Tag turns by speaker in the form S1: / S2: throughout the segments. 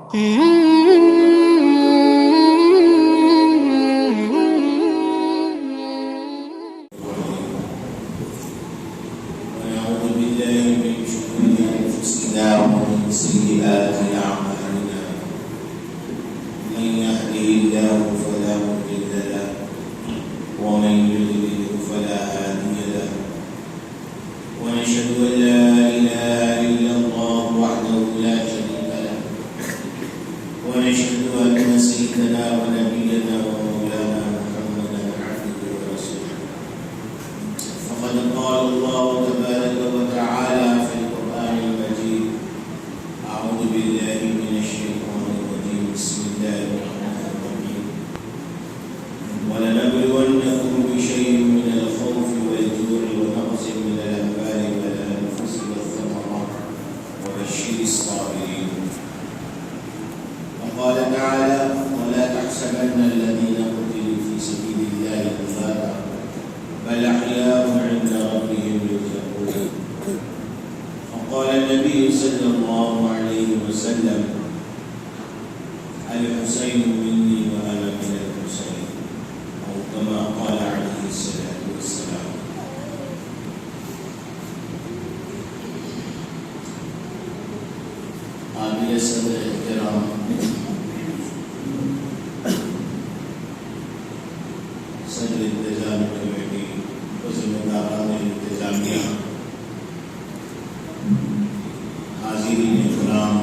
S1: ونعوذ بالله من شرور أنفسنا ومن سيئات أعمالنا من يهده الله فلا مضل له ومن يضلل فلا هادي له ونشهد أن لا إله إلا الله وحده لا شريك له ونشهد أن سيدنا ونبينا ومولانا محمدا عبده ورسوله فقد قال الله تبارك وتعالى في القرآن المجيد أعوذ بالله من الشيطان الرجيم بسم الله الرحمن الرحيم ولنبلونكم بشيء من الخوف والجوع ونقص من الأموال والأنفس والثمرات وبشر الصابرين وقال تعالى ولا تحسبن الذين قتلوا في سبيل الله أمواتا بل أحياء عند ربهم يرزقون وقال النبي صلى الله عليه وسلم الحسين مني وأنا من الحسين أو كما قال عليه الصلاة والسلام. قابل صدر احترام صدر انتظام کمیٹی و ذمہ داران انتظامیہ، حاضرین کرام،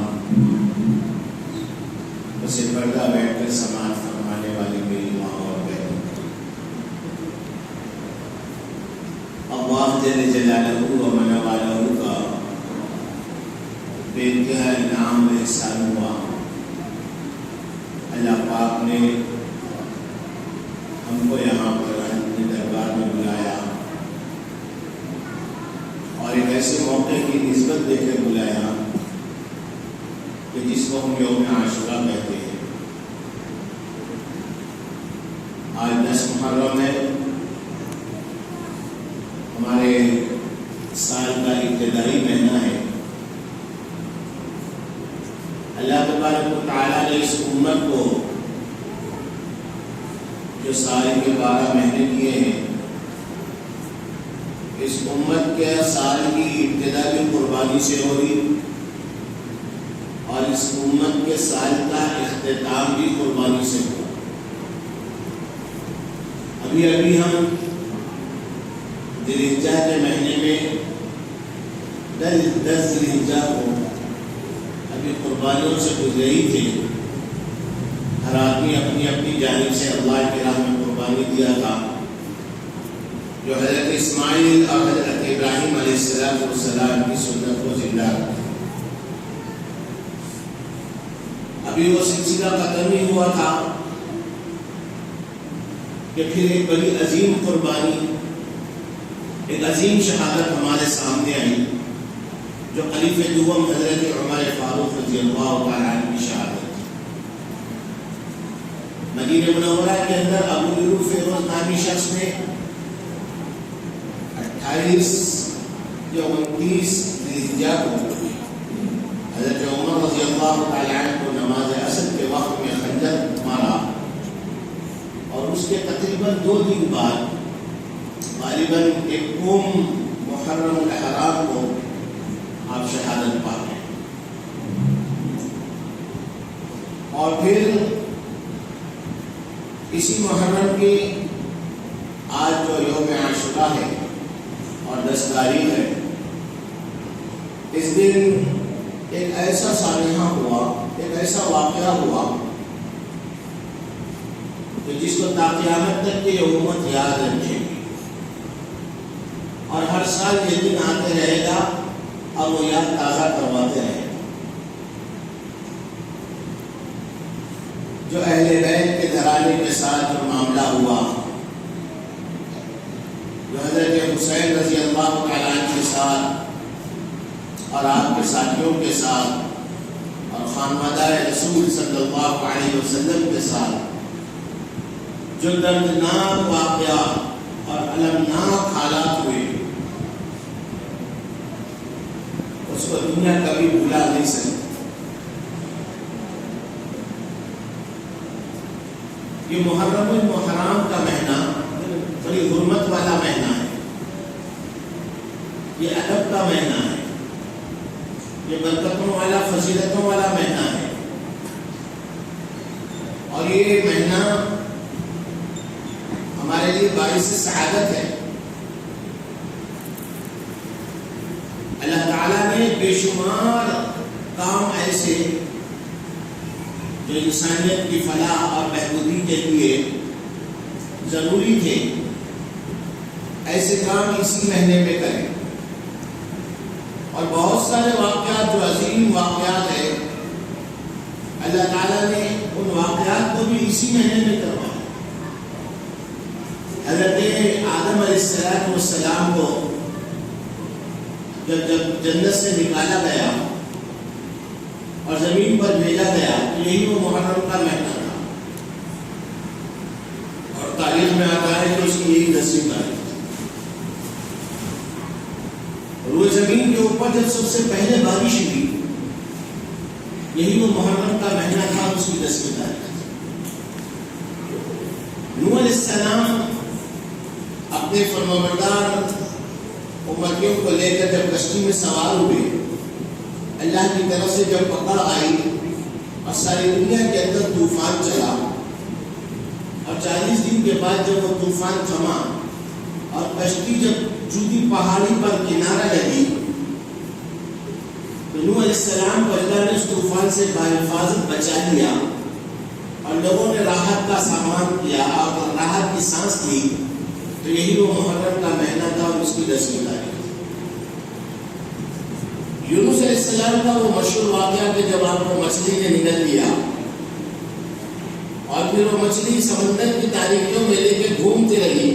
S1: بس پردہ بیٹھ کر سماعت فرمانے والی میری ماں اور بہنوں، اللہ جل جلالہ و من والہ کا بے انتہا انعام و احسان ہوا. اللہ پاک نے ہم کو یہاں پر اپنے دربار میں بلایا اور ایک ایسے موقع کی نسبت دے کر بلایا کہ جس کو ہم یوم عاشورہ کہتے ہیں. آج 10 محرم ہے، ہمارے سال کا ابتدائی مہینہ ہے. اللہ تبارک و تعالیٰ نے اس امت کو جو سال کے 12 مہینے کیے ہیں، اس امت کے سال کی ابتدا بھی قربانی سے ہو رہی اور اس امت کے سال کا اختتام بھی قربانی سے ہو. ابھی ہم ذی الحجہ کے مہینے میں 10 ذی الحجہ کو ابھی قربانیوں سے گزرے ہی تھے. ہر آدمی اپنی اپنی جانب سے اللہ کی راہ میں قربانی دیا تھا، جو حضرت اسماعیل اور حضرت ابراہیم علیہ السلام کی سنت کو زندہ رکھتے. ابھی وہ سلسلہ ختم ہی ہوا تھا کہ پھر ایک بڑی عظیم قربانی، ایک عظیم شہادت ہمارے سامنے آئی، جو خلیفہ دوم حضرت عمر فاروق رضی اللہ تعالیٰ عنہ کی شہادت. مدینہ منورہ کے اندر ابو ایوب فیروز نامی شخص نے 28 یا 29 ذی الحجہ کو حضرت عمر رضی اللہ تعالیٰ عنہ کو نماز عصر کے وقت میں خنجر مارا اور اس کے تقریباً 2 دن بعد غالباً 1 محرم الحرام کو آپ شہادت پاتے ہیں. اور پھر اسی محرم کی آج جو یوم عاشورہ ہے اور 10 تاریخ ہے، اس دن ایک ایسا سانحہ ہوا، ایک ایسا واقعہ ہوا کہ جس کو تا قیامت تک کی امت یاد رکھے گی اور ہر سال یہ دن آتے رہے گا اور وہ یاد تازہ کرواتے رہے. جو اہل بیت کے گھرانے کے ساتھ جو معاملہ ہوا، جو حضرت حسین رضی اللہ تعالیٰ عنہ کے ساتھ اور آپ کے ساتھیوں کے ساتھ اور خانوادہ رسول صلی اللہ علیہ وسلم کے ساتھ جو دردناک واقعہ اور المناک حالات ہوئے، اس کو دنیا کبھی بھلا نہیں سکتی. یہ محرم المحرام کا مہینہ بڑی حرمت والا مہینہ ہے، یہ ادب کا مہینہ ہے، یہ برکتوں والا فضیلتوں والا مہینہ ہے، اور یہ مہینہ ہمارے لیے باعث سعادت ہے۔ اللہ تعالیٰ نے بے شمار کام ایسے جو انسانیت کی فلاح اور بہبودی کے لیے ضروری تھے، ایسے کام اسی مہینے میں کریں، اور بہت سارے واقعات جو عظیم واقعات ہیں اللہ تعالیٰ نے ان واقعات کو بھی اسی مہینے میں کروایا۔ حضرت آدم علیہ السلام کو جب جنت سے نکالا گیا اور زمین پر بھیجا گیا تو یہی وہ محرم کا مہینہ تھا، اور تاریخ میں آتا ہے کہ اس کی یہی 10ویں تاریخ۔ روئے زمین کے اوپر جب سب سے پہلے بارش ہوئی یہی وہ محرم کا مہینہ تھا، اس کی 10ویں تاریخ۔ نوح علیہ السلام اپنے فرمانبردار امتیوں کو لے کر جب کشتی میں سوار ہوئے، اللہ کی طرف سے جب پکڑ آئی اور ساری دنیا کے اندر طوفان چلا، اور 40 دن کے بعد جب وہ طوفان تھما اور کشتی جب جودی پہاڑی پر کنارہ لگی تو نوح علیہ السلام کو اللہ نے اس طوفان سے بحفاظت بچا لیا، اور لوگوں نے راحت کا سامان کیا اور راحت کی سانس لی، تو یہی وہ محرم کا مہینہ تھا اور اس کی 10ویں تاریخ۔ یونس علیہ السلام کا وہ مشہور واقعہ کہ جب آپ کو مچھلی نے نگل لیا اور پھر وہ مچھلی سمندر کی تاریکیوں میں لے کے گھومتی رہی،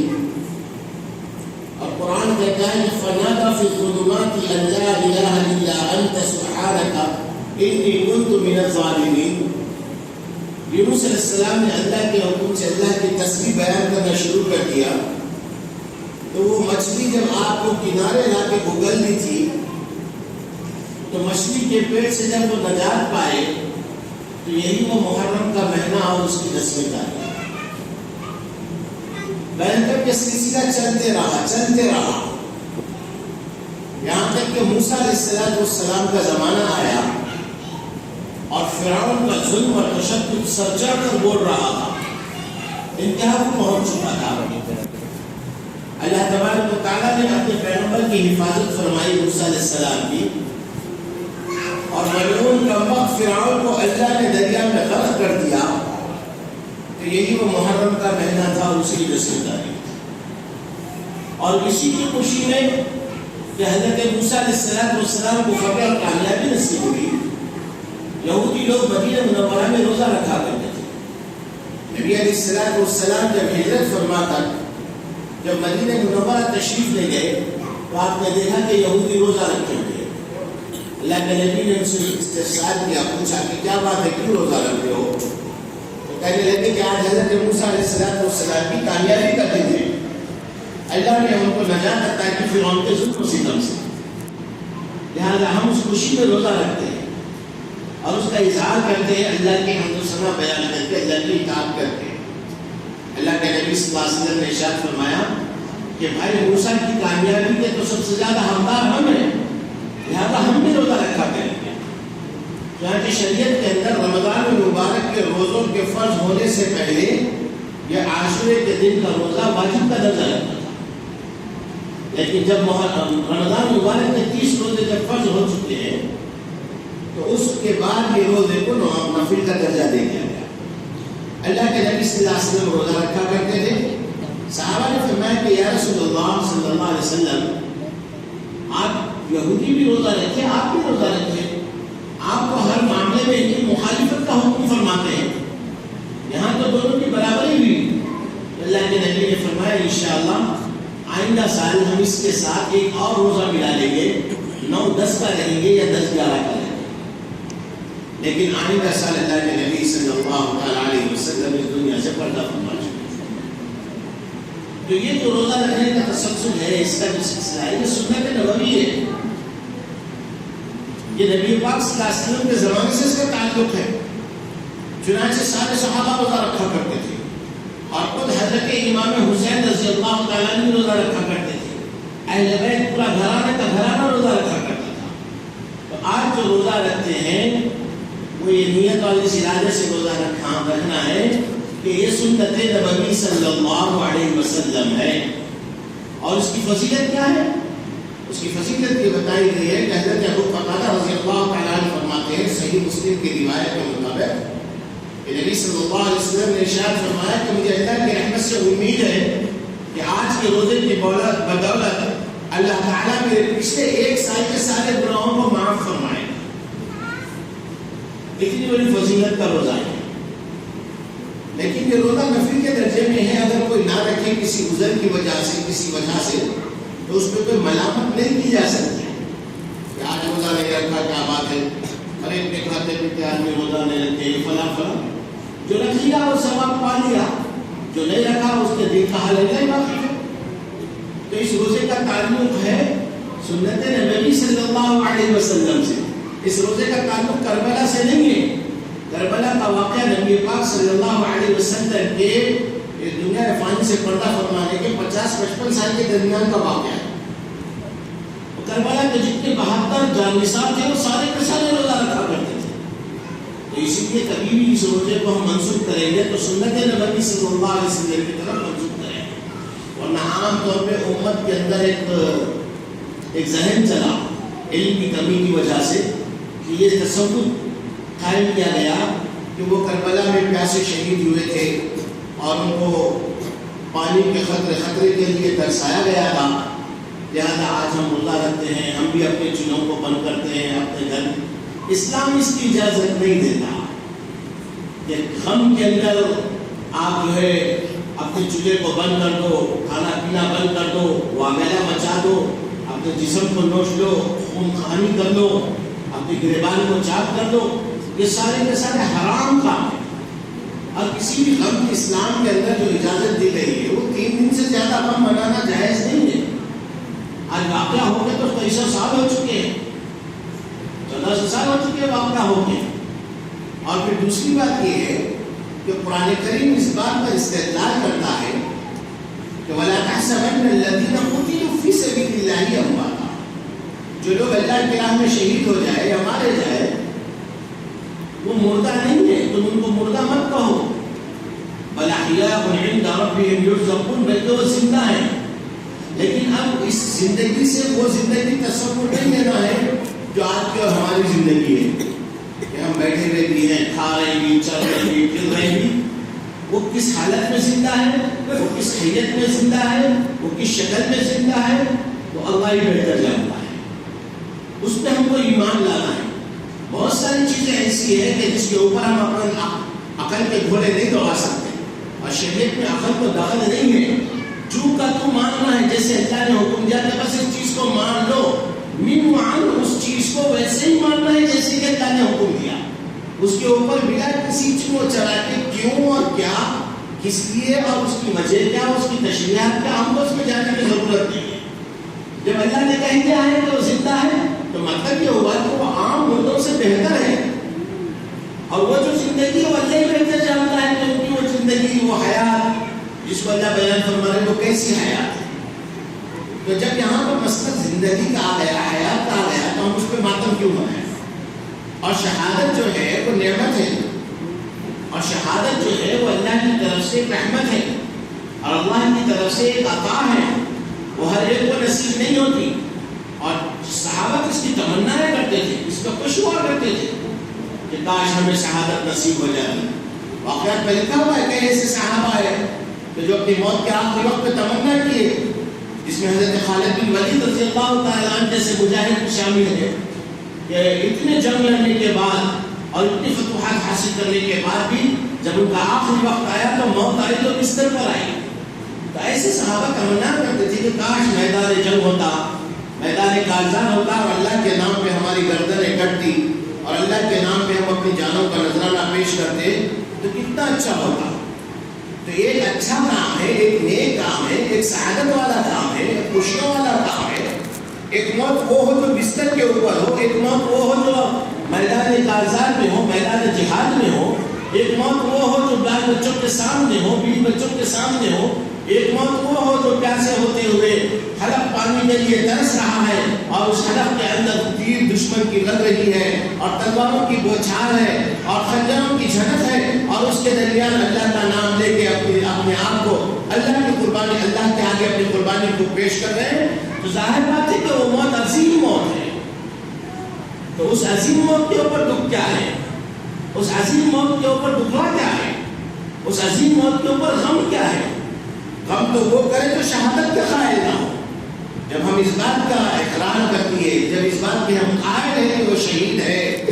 S1: اور قرآن کہتا ہے کہ فنادى في الظلمات ان لا اله الا انت سبحانك انی كنت من الظالمین۔ یونس علیہ السلام نے اللہ کے حکم سے اللہ کی تسبیح بیان کرنا شروع کر دیا، تو وہ مچھلی جب آپ کو کنارے لا کے گھگل لی تھی تو مچھلی کے پیٹ سے جب وہ نجات پائے تو یہی وہ محرم کا مہینہ اور اس کی 10ویں تاریخ۔ بہنکر کے سلسلہ چلتے رہا یہاں تک کہ موسیٰ علیہ السلام کا زمانہ آیا اور فرعون کا ظلم اور تشدد سر چڑھ کر بول رہا تھا، انتہا کو پہنچ چکا تھا۔ اللہ تبارک و تعالیٰ نے اپنے پیغمبر کی حفاظت فرمائی موسیٰ علیہ السلام کی، اور ملعون کمبخت فرعون کو اللہ نے دریا میں غرق کر دیا، تو یہی وہ محرم کا مہینہ تھا اور اسی کی 10ویں تاریخ۔ اور اسی کی خوشی میں کہ حضرت موسیٰ علیہ السلام کو فتح اور کامیابی نصیب ہوئی، یہودی لوگ مدینہ منورہ میں روزہ رکھا کرتے تھے۔ نبی علیہ السلام جب ہجرت فرما کر جب مدینہ منورہ تشریف لے گئے تو آپ نے دیکھا کہ یہودی روزہ رکھے ہوئے۔ اللہ کے نبی نے ان سے استفسار کیا، پوچھا کہ کیا بات ہے، کیوں روزہ رکھتے ہو؟ تو کہنے لگے کہ آج حضرت موسیٰ علیہ السلام کی کامیابی کا دن ہے، اللہ نے ان کو نجات عطا کی فرعون کے ظلم و ستم سے، لہٰذا ہم اس خوشی میں روزہ رکھتے ہیں اور اس کا اظہار کرتے ہیں، اللہ کی حمد و ثنا بیان کرتے، اللہ کی اطاعت کرتے ہیں۔ اللہ کے نبی صلی اللہ علیہ وسلم نے ارشاد فرمایا کہ بھائی موسیٰ کی کامیابی کے تو سب سے زیادہ حقدار ہم ہیں، لہذا ہم بھی روزہ رکھا کریں گے۔ چنانچہ شریعت کے اندر رمضان المبارک کے روزوں کے فرض ہونے سے پہلے یہ عاشورے کے دن کا روزہ واجب کا درجہ رکھتا تھا، لیکن جب رمضان مبارک کے 30 روزے جب فرض ہو چکے ہیں تو اس کے بعد یہ روزے کو نفل کا درجہ دے دیا گیا۔ اللہ کے نبی صلی اللہ علیہ وسلم روزہ رکھا کرتے تھے۔ صحابہ نے فرمایا کہ یا رسول اللہ صلی اللہ علیہ وسلم، آپ یہودی بھی روزہ رکھے، آپ بھی روزہ رکھے، آپ کو ہر معاملے میں ان کی مخالفت کا حکم فرماتے ہیں، یہاں تو دونوں کی برابری ہوئی۔ اللہ کے نبی نے فرمایا انشاءاللہ آئندہ سال ہم اس کے ساتھ ایک اور روزہ ملا لیں گے، 9-10 کا رہیں گے یا 10-11 کا رہیں گے، لیکن آئندہ سال اللہ کے نبی صلی اللہ علیہ وسلم اس دنیا سے پردہ فرما چکے۔ تو یہ جو روزہ رکھنے کا تسلسل ہے، اس کا جو سلسلہ ہے، یہ سنت نبوی ہے، یہ نبی پاک صلی اللہ علیہ وسلم کے زمانے سے اس کا تعلق ہے۔ چنانچہ سارے صحابہ روزہ رکھا کرتے تھے، اور خود حضرت امام حسین رضی اللہ تعالیٰ عنہ روزہ رکھا کرتے تھے. اہل بیت پورا گھرانہ کا گھرانہ روزہ رکھا کرتا تھا. تو آج جو روزہ رکھتے ہیں وہ یہ نیت اور اس ارادے سے روزہ رکھنا ہے کہ یہ سنت نبوی صلی اللہ علیہ وسلم ہے. اور اس کی فضیلت کیا ہے؟ اس کی فضیلت یہ بتائی گئی ہے کہ حضرت ابو قتادہ رضی اللہ تعالیٰ عنہ فرماتے ہیں صحیح مسلم کی روایت کے مطابق کہ نبی صلی اللہ علیہ وسلم نے ارشاد فرمایا کہ مجھے اللہ کی رحمت سے امید ہے کہ آج کے روزے کی بدولت اللہ تعالیٰ میرے پچھلے ایک سال کے سارے گناہوں کو معاف فرمائے گا. اتنی بڑی فضیلت کا روزہ ہے. لیکن یہ روزہ نفل کے درجے میں ہے. اگر کوئی نہ رکھے کسی عذر کی وجہ سے کسی وجہ سے تو اس پہ کوئی ملامت نہیں کی جا سکتی کہ آج روزہ نہیں رکھا کیا بات ہے, ارے اتنے کھاتے پیتے آدمی روزہ نہیں رکھے فلاں فلاں. جو رکھ لیا وہ ثواب پا لیا, جو نہیں رکھا اس کے دل کا حال ہے باقی ہے. تو اس روزے کا تعلق ہے سنت نبی صلی اللہ علیہ وسلم سے. اس روزے کا تعلق کربلا سے نہیں ہے. کربلا کا واقعہ نبی پاک صلی اللہ علیہ وسلم کے دنیا فانی سے پردہ فرمانے کے 50-55 سال کے درمیان کا واقعہ ہے. کربلا کے جتنے 72 جانبدار تھے وہ سارے کے سارے روزہ رکھا کرتے تھے. تو اسی لیے کبھی بھی اس روزے کو ہم منسوخ کریں گے تو سنت نبوی صلی اللہ علیہ وسلم کی طرف منسوخ کریں گے. ورنہ عام طور پہ امت کے اندر ایک ذہن چلا علم کی کمی کی وجہ سے کہ یہ تصور قائم کیا گیا کہ وہ کربلا میں پیاسے شہید ہوئے تھے اور ان کو پانی کے خطرے کے لیے ترسایا گیا تھا, لہذا آج ہم روزہ رکھتے ہیں, ہم بھی اپنے چولہوں کو بند کرتے ہیں اپنے گھر. اسلام اس کی اجازت نہیں دیتا کہ غم کے اندر آپ جو ہے اپنے چولہے کو بند کر دو, کھانا پینا بند کر دو, وامیلہ مچا دو, اپنے جسم کو نوچ لو, خون خانی کر لو, اپنی گریبان کو چاک کر دو. یہ سارے کے سارے حرام کام ہیں. اور کسی بھی غم کی اسلام کے اندر جو اجازت دی گئی ہے وہ 3 دن سے زیادہ غم منانا جائز نہیں ہے. آج واقعہ ہو گئے تو 2300 سال ہو چکے ہیں, 1400 سال ہو چکے ہیں واقعہ ہو گئے. اور پھر دوسری بات یہ ہے کہ قرآن کریم اس بات پر استدلال کرتا ہے کہ وَلَا تَحْسَبَنَّ الَّذِينَ قُتِلُوا فِي سَبِيلِ اللَّهِ أَمْوَاتًا. جو لوگ اللہ کی راہ میں شہید ہو جائے یا مارے جائے وہ مردہ نہیں ہے, تم ان کو مردہ مت کہو. بل احیاء عند ربهم يرزقون, بلکہ وہ زندہ ہیں. لیکن اب اس زندگی سے وہ زندگی تصور نہیں لینا ہے جو آج کی اور ہماری زندگی ہے کہ ہم بیٹھے ہوئے بھی ہیں, کھا رہے بھی, چل رہے بھی, پھر رہے بھی. وہ کس حالت میں زندہ ہے, وہ کس حیت میں زندہ ہے, وہ کس شکل میں زندہ ہے, تو اللہ ہی بہتر جانتا ہے. اس پہ ہم کو ایمان لانا ہے. بہت ساری چیزیں ایسی ہیں کہ جس کے اوپر ہم اپنا عقل کے گھوڑے نہیں دوڑا سکتے, اور شریعت میں عقل کو دخل نہیں ہے. جو کا تو ماننا ہے, جیسے اللہ نے حکم دیا کہ بس اس چیز کو مان لو, من وعن اس چیز کو ویسے ہی ماننا ہے جیسے کہ اللہ نے حکم دیا. اس کے اوپر بلا کسی چیز چلا کے کیوں اور کیا, کس لیے اور اس کی وجہ کیا, اس کی تشریحات کیا, ہم کو اس میں جانے کی ضرورت نہیں ہے. جب اللہ نے کہہ دیا ہے کہ وہ زندہ ہے تو مطلب یہ ہوا کہ وہ عام مردوں سے بہتر ہے, اور وہ جو زندگی وہ اللہ ہی بہتر جانتا ہے کہ ان کی وہ زندگی, وہ حیات جس کو اللہ بیان فرما رہے وہ کیسی حیات ہے. تو جب یہاں پر مسئلہ زندگی کا آ گیا, حیات کا آ گیا, تو ہم اس پہ ماتم کیوں منائیں. اور شہادت جو ہے وہ نعمت ہے, اور شہادت جو ہے وہ اللہ کی طرف سے ایک رحمت ہے, اور اللہ کی طرف سے ایک عطا ہے. وہ ہر ایک کو نصیب نہیں ہوتی. اور صحابہ اس کی تمنا کرتے تھے, اس کا خوش ہوا کرتے تھے کہ کاش ہمیں شہادت نصیب ہو جاتی. واقعات میں لکھا ہوا ہے کہ ایسے صحابہ آئے کہ جو اپنی موت کے آخری وقت پہ تمنا کیے, جس میں حضرت خالد بن ولید رضی اللہ تعالیٰ عنہ جیسے مجاہد شامل ہے کہ اتنے جنگ لڑنے کے بعد اور اتنی فتوحات حاصل کرنے کے بعد بھی جب ان کا آخری وقت آیا تو موت آئی تو بستر پر آئی. تو ایسے صحابہ تمنا کرتے تھے کہ کاش میدان جنگ ہوتا, میدان کارزان ہوتا, اور اللہ کے نام پہ ہماری گردنیں کٹتی, اور اللہ کے نام پہ ہم اپنی جانوں کا نذرانہ پیش کرتے تو کتنا اچھا ہوتا. تو ایک اچھا کام ہے, ایک نیک کام ہے, ایک سعادت والا کام ہے, ایک خوشیوں والا کام ہے. ایک موت وہ ہو جو بستر کے اوپر ہو, ایک موت وہ ہو جو میدان کارزان میں ہو, میدان جہاد میں ہو, ایک موت وہ ہو جو بال بچوں کے سامنے ہو، بیوی بچوں کے سامنے ہو، ایک موت وہ ہو جو پیاسے ہوتے ہوئے حلق پانی کے لیے ترس رہا ہے اور اس حلق کے اندر تیر دشمن کی لگ رہی ہے اور تلواروں کی بوچھار ہے اور خنجروں کی جھنک ہے اور اس کے درمیان اللہ کا نام لے کے اپنے آپ کو اللہ کی قربانی، اللہ کے آگے اپنی قربانی کو پیش کر رہے ہیں، تو ظاہر بات ہے کہ وہ موت عظیم موت ہے۔ تو اس عظیم موت کے اوپر دکھ کیا ہے؟ اس عظیم موت کے اوپر دکھا کیا ہے؟ اس عظیم موت کے اوپر غم کیا ہے؟ غم تو وہ کرے جو شہادت کے قائل نہ ہو۔ جب ہم اس بات کا اقرار کر دیے، جب اس بات کے ہم قائل ہیں کہ وہ شہید ہے،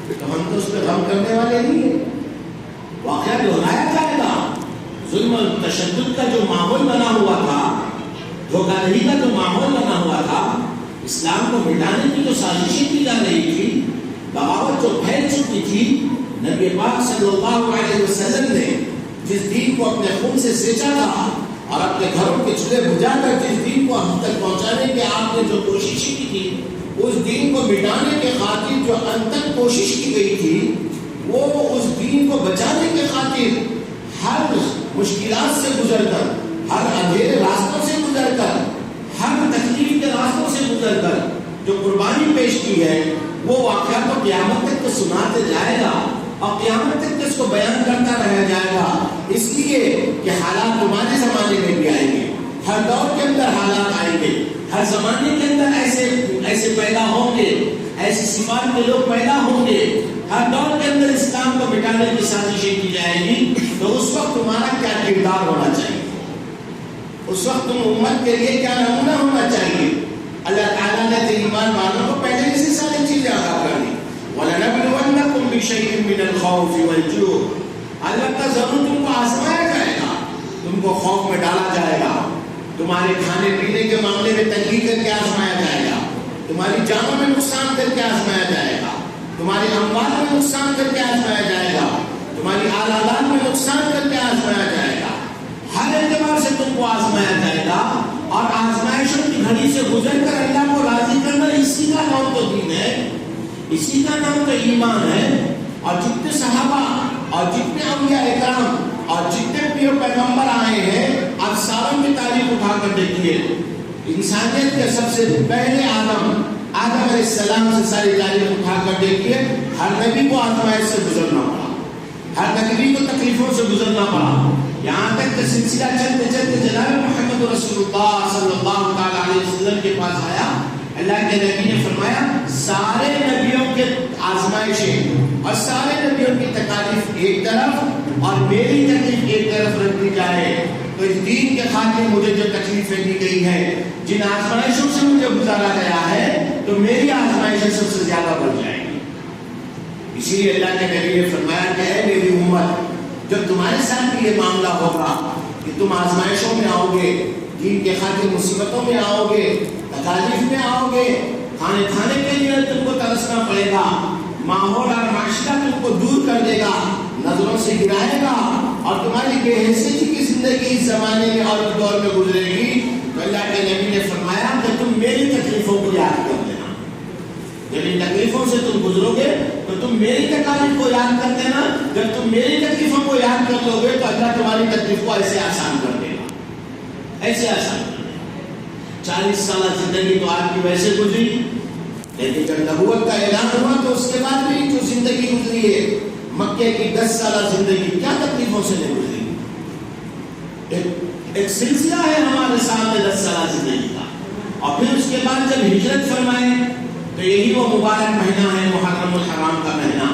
S1: تو ہم تو اس پہ غم کرنے والے نہیں ہیں۔ واقعہ دہرایا جائے گا، ظلم و تشدد کا جو ماحول بنا ہوا تھا، دھوکہ دہی کا جو ماحول بنا ہوا تھا، اسلام کو مٹانے کی جو سازشیں کی جا رہی تھی، بغاوت جو پھیل چکی تھی، نبی پاک صلی اللہ علیہ وسلم نے جس دین کو اپنے خون سے سینچا تھا اور اپنے گھروں کے چولہے بجھا کر جس دین کو ہم تک پہنچانے کی آپ نے جو کوششیں کی تھی، اس دین کو مٹانے کے خاطر جو انتک کوشش کی گئی تھی، وہ اس دین کو بچانے کے خاطر ہر مشکلات سے گزر کر، ہر اندھیرے راستوں سے گزر کر، ہر تکلیف کے راستوں سے گزر کر جو قربانی پیش کی ہے، وہ واقعہ تو قیامت تک کو سناتے جائے گا اور قیامت تک اس کو بیان کرتا رہ جائے گا، اس لیے کہ حالات تمہارے زمانے میں بھی آئیں گے، ہر دور کے اندر حالات آئیں گے، ہر زمانے کے اندر ایسے پیدا ہوں گے، ایسی صفات کے لوگ پیدا ہوں گے، ہر دور کے اندر اسلام کو مٹانے کی سازشیں کی جائے گی، تو اس وقت تمہارا کیا کردار ہونا چاہیے، اس وقت تم امت کے لیے کیا نمونہ ہونا چاہیے۔ اللہ تعالیٰ نے ایمان والوں کو پہلے اسی ساری چیزیں عطا کر دی۔ وَلَنَبْلُوَنَّكُمْ بِشَيْءٍ مِّنَ الْخَوْفِ وَالْجُوعِ، البتہ ضرور تم کو آزمایا جائے گا، تم کو خوف میں ڈالا جائے گا، تمہارے کھانے پینے کے معاملے میں تنگی کر کے آزمایا جائے گا، تمہاری جانوں میں نقصان کر کے آزمایا جائے گا، تمہاری اموال میں نقصان کر کے آزمایا جائے گا، تمہاری آلات میں نقصان کر کے آزمایا جائے گا، ہر اعتبار سے تم کو آزمایا جائے گا، اور آزمائشوں کی گھڑی سے گزر کر اللہ کو راضی کرنا، اسی کا نام تو دین ہے، اسی کا نام تو ایمان ہے۔ اور جتنے صحابہ اور جتنے اولیاء اکرام اور جتنے پیر پیغمبر آئے ہیں، آپ ساروں کی تاریخ اٹھا کر دیکھیے، انسانیت کے سب سے پہلے آدم علیہ السلام سے ساری تاریخ اٹھا کر دیکھیے، ہر نبی کو آزمائش سے گزرنا پڑا، ہر نبی کو تکلیفوں سے گزرنا پڑا، یہاں تک کہ سلسلہ چلتے چلتے جناب محمد رسول اللہ صلی اللہ تعالی علیہ وسلم کے پاس آیا، اللہ کے نبی نے فرمایا سارے نبیوں کے آزمائشیں اور سارے نبیوں کی تکالیف ایک طرف اور میری تکلیف ایک طرف رکھ دی جائے، تو اس دین کے خاطر مجھے جو تکلیفیں دی گئی ہیں، جن آزمائشوں سے مجھے گزارا گیا ہے، تو میری آزمائشیں سب سے زیادہ بڑھ جائیں گی۔ اسی لیے اللہ کے نبی نے فرمایا کہ اے میری امت، جب تمہارے ساتھ بھی یہ معاملہ ہوگا کہ تم آزمائشوں میں آؤ گے، دین کے خاطر مصیبتوں میں آؤ گے، تکالیف میں آؤ گے، کھانے کے لیے تم کو ترسنا پڑے گا، ماحول اور معاشرہ تم کو دور کر دے گا، نظروں سے گرائے گا، اور تمہاری بے حیثیتی کی زندگی اس زمانے میں اور اس دور میں گزرے گی، تو اللہ کے نبی نے فرمایا کہ تم میری تکلیفوں کو یاد کر لینا، جب ان تکلیفوں سے تم گزرو گے تو تم میری تکالیف کو یاد کر دینا، جب تم میری تکلیفوں کو یاد کر لو گے تو اللہ تمہاری تکلیف کو ایسے آسان کر دے گا، ایسے آسان کر دے گا۔ 40 سالہ زندگی تو آپ کی ویسے گزری، لیکن جب نبوت کا اعلان ہوا تو اس کے بعد بھی جو زندگی گزری ہے، مکے کی 10 سالہ زندگی کیا تکلیفوں سے نہیں گزری، ایک سلسلہ ہے ہمارے سامنے 10 سالہ زندگی کا، اور پھر اس کے بعد جب ہجرت فرمائے تو یہی وہ مبارک مہینہ ہے محرم الحرام کا مہینہ،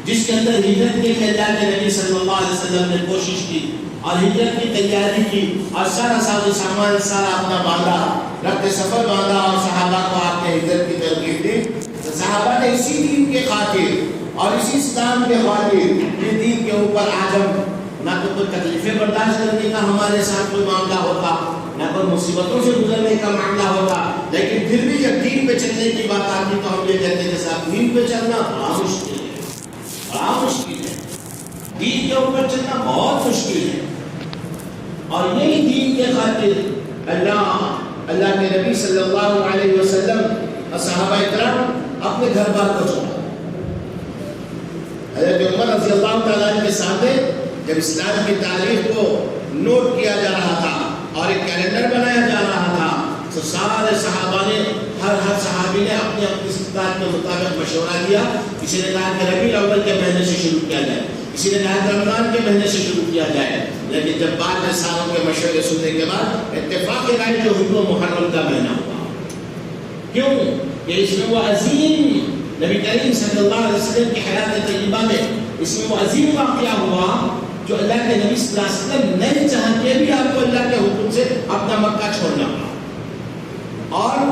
S1: جس کے اندر ہجرت کے لیے اللہ کے نبی صلی اللہ علیہ وسلم نے کوشش کی اور ہجرت کی تیاری کی، اور سارا ساز و سامان سارا اپنا باندھا، ربط سفر باندھا، اور صحابہ کو آپ نے ہجرت کی ترغیب دی، تو صحابہ نے اسی دین کے خاطر اور اسی اسلام کے خاطر اس دین کے اوپر آجم نہ تو کوئی تکلیفیں برداشت کرنے کا ہمارے ساتھ کوئی معاملہ ہوتا، نہ کوئی مصیبتوں سے گزرنے کا معاملہ ہوتا، لیکن پھر بھی جب دین پہ چلنے کی بات آتی تو ہم یہ کہتے ہیں صاحب دین پہ چلنا بڑا مشکل ہے، بڑا مشکل ہے، دین کے اوپر چلنا بہت مشکل ہے، اور یہی دین کے خاطر اللہ کے نبی صلی اللہ علیہ وسلم اور صحابہ اکرام اپنے گھر بار کو چھوڑا۔ حضرت عمر رضی اللہ تعالیٰ کے سامنے جب اسلام کی تاریخ کو نوٹ کیا جا رہا تھا اور ایک کیلنڈر بنایا جا رہا تھا تو سارے صحابہ نے ہر صحابی نے اپنی اپنی استطاعت کے مطابق مشورہ کیا. کسی نے کہا کہ ربیع الاول کے مہینے سے شروع کیا جائے, کسی نے کہا کہ رمضان کے مہینے سے شروع کیا جائے. لیکن جب بعد میں سالوں کے مشورے سننے کے بعد اتفاق رائے جو ہوئی وہ محرم کا مہینہ ہوا. کیوں کہ اس میں وہ عظیم نبی کریم صلی اللہ علیہ وسلم کی حیات طیبہ میں اس میں وہ عظیم واقعہ ہوا جو اللہ کے نبی صلی اللہ علیہ وسلم نہیں چاہ کے بھی آپ کو اللہ کے حکم سے اپنا مکہ چھوڑنا پڑا. اور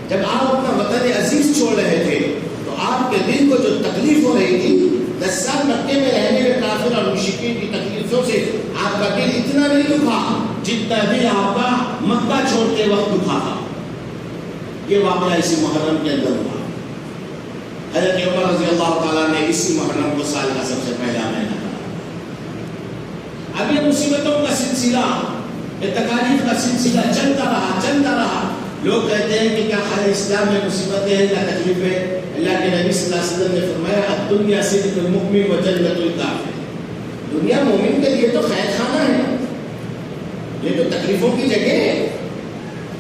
S1: جب آپ اپنا وطن عزیز چھوڑ رہے تھے تو آپ کے دل کو جو تکلیف ہو رہی تھی 10 سال مکے میں رہنے میں کافر اور مشرکین کی تکلیفوں سے آپ کا دل اتنا نہیں دکھا جتنا دل آپ کا مکہ چھوڑتے وقت دکھا تھا. یہ واقعہ اسی محرم کے اندر ہوا. حضرت عمر رضی اللہ تعالیٰ نے اسی محرم کو سال کا سب سے پہلا مہینہ کہا. اب یہ مصیبتوں کا سلسلہ, یہ تکالیف کا سلسلہ چلتا رہا. لوگ کہتے ہیں کہ کیا خیر اسلام میں مصیبتیں ہیں, کیا تکلیف ہے؟ اللہ کے نبی صلی اللہ علیہ وسلم نے فرمایا الدنیا صدق المؤمن و جنت الکافر. دنیا مومن کے لیے تو خیر خانہ ہے, یہ تو تکلیفوں کی جگہ ہے,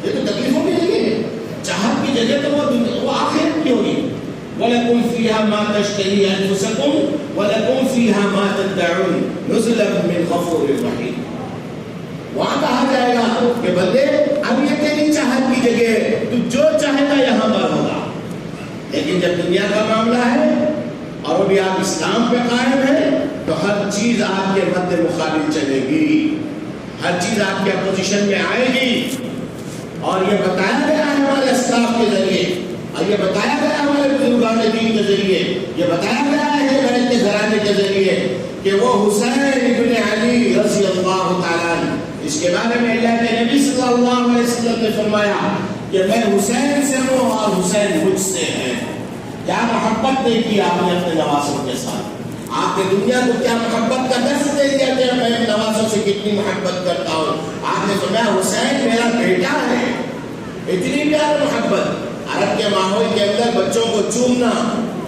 S1: یہ تو تکلیفوں کی جگہ ہے. چاہت کی جگہ تو وہ آخرت کی ہوگی. وَلَكُمْ فِيهَا مَا تَشْتَهِي أَنفُسُكُمْ وَلَكُمْ فِيهَا مَا تَدَّعُونَ نُزُلًا مِّنْ غَفُورٍ رَحِيمٍ. وہاں کہا جائے گا کہ بندے اب یہ تیری چاہت کی جگہ ہے, تو جو چاہے گا یہاں پر ہوگا. لیکن جب دنیا کا معاملہ ہے اور ابھی آپ اسلام پہ قائم ہیں تو ہر چیز آپ کے مد مقابل چلے گی, ہر چیز آپ کے اپوزیشن میں آئے گی. اور یہ بتایا گیا ہے ہمارے اسلاف کے ذریعے, اور یہ بتایا گیا ہمارے بزرگان دین کے ذریعے, یہ بتایا گیا ہے ہمارے گھرانے کے ذریعے کہ وہ حسین ابن علی رضی اللہ تعالیٰ عنہ, اس کے بارے میں اللہ کے نبی صلی اللہ علیہ وسلم نے فرمایا کہ میں حسین سے ہوں اور حسین مجھ سے ہے. کیا محبت نہیں کی آپ نے اپنے نوازوں کے ساتھ. آپ نے دنیا کو کیا محبت کا درس دے دیا کہ میں نوازوں سے کتنی محبت کرتا ہوں. آپ نے فرمایا حسین میرا بیٹا ہے. اتنی پیار محبت. عرب کے ماحول کے اندر بچوں کو چومنا,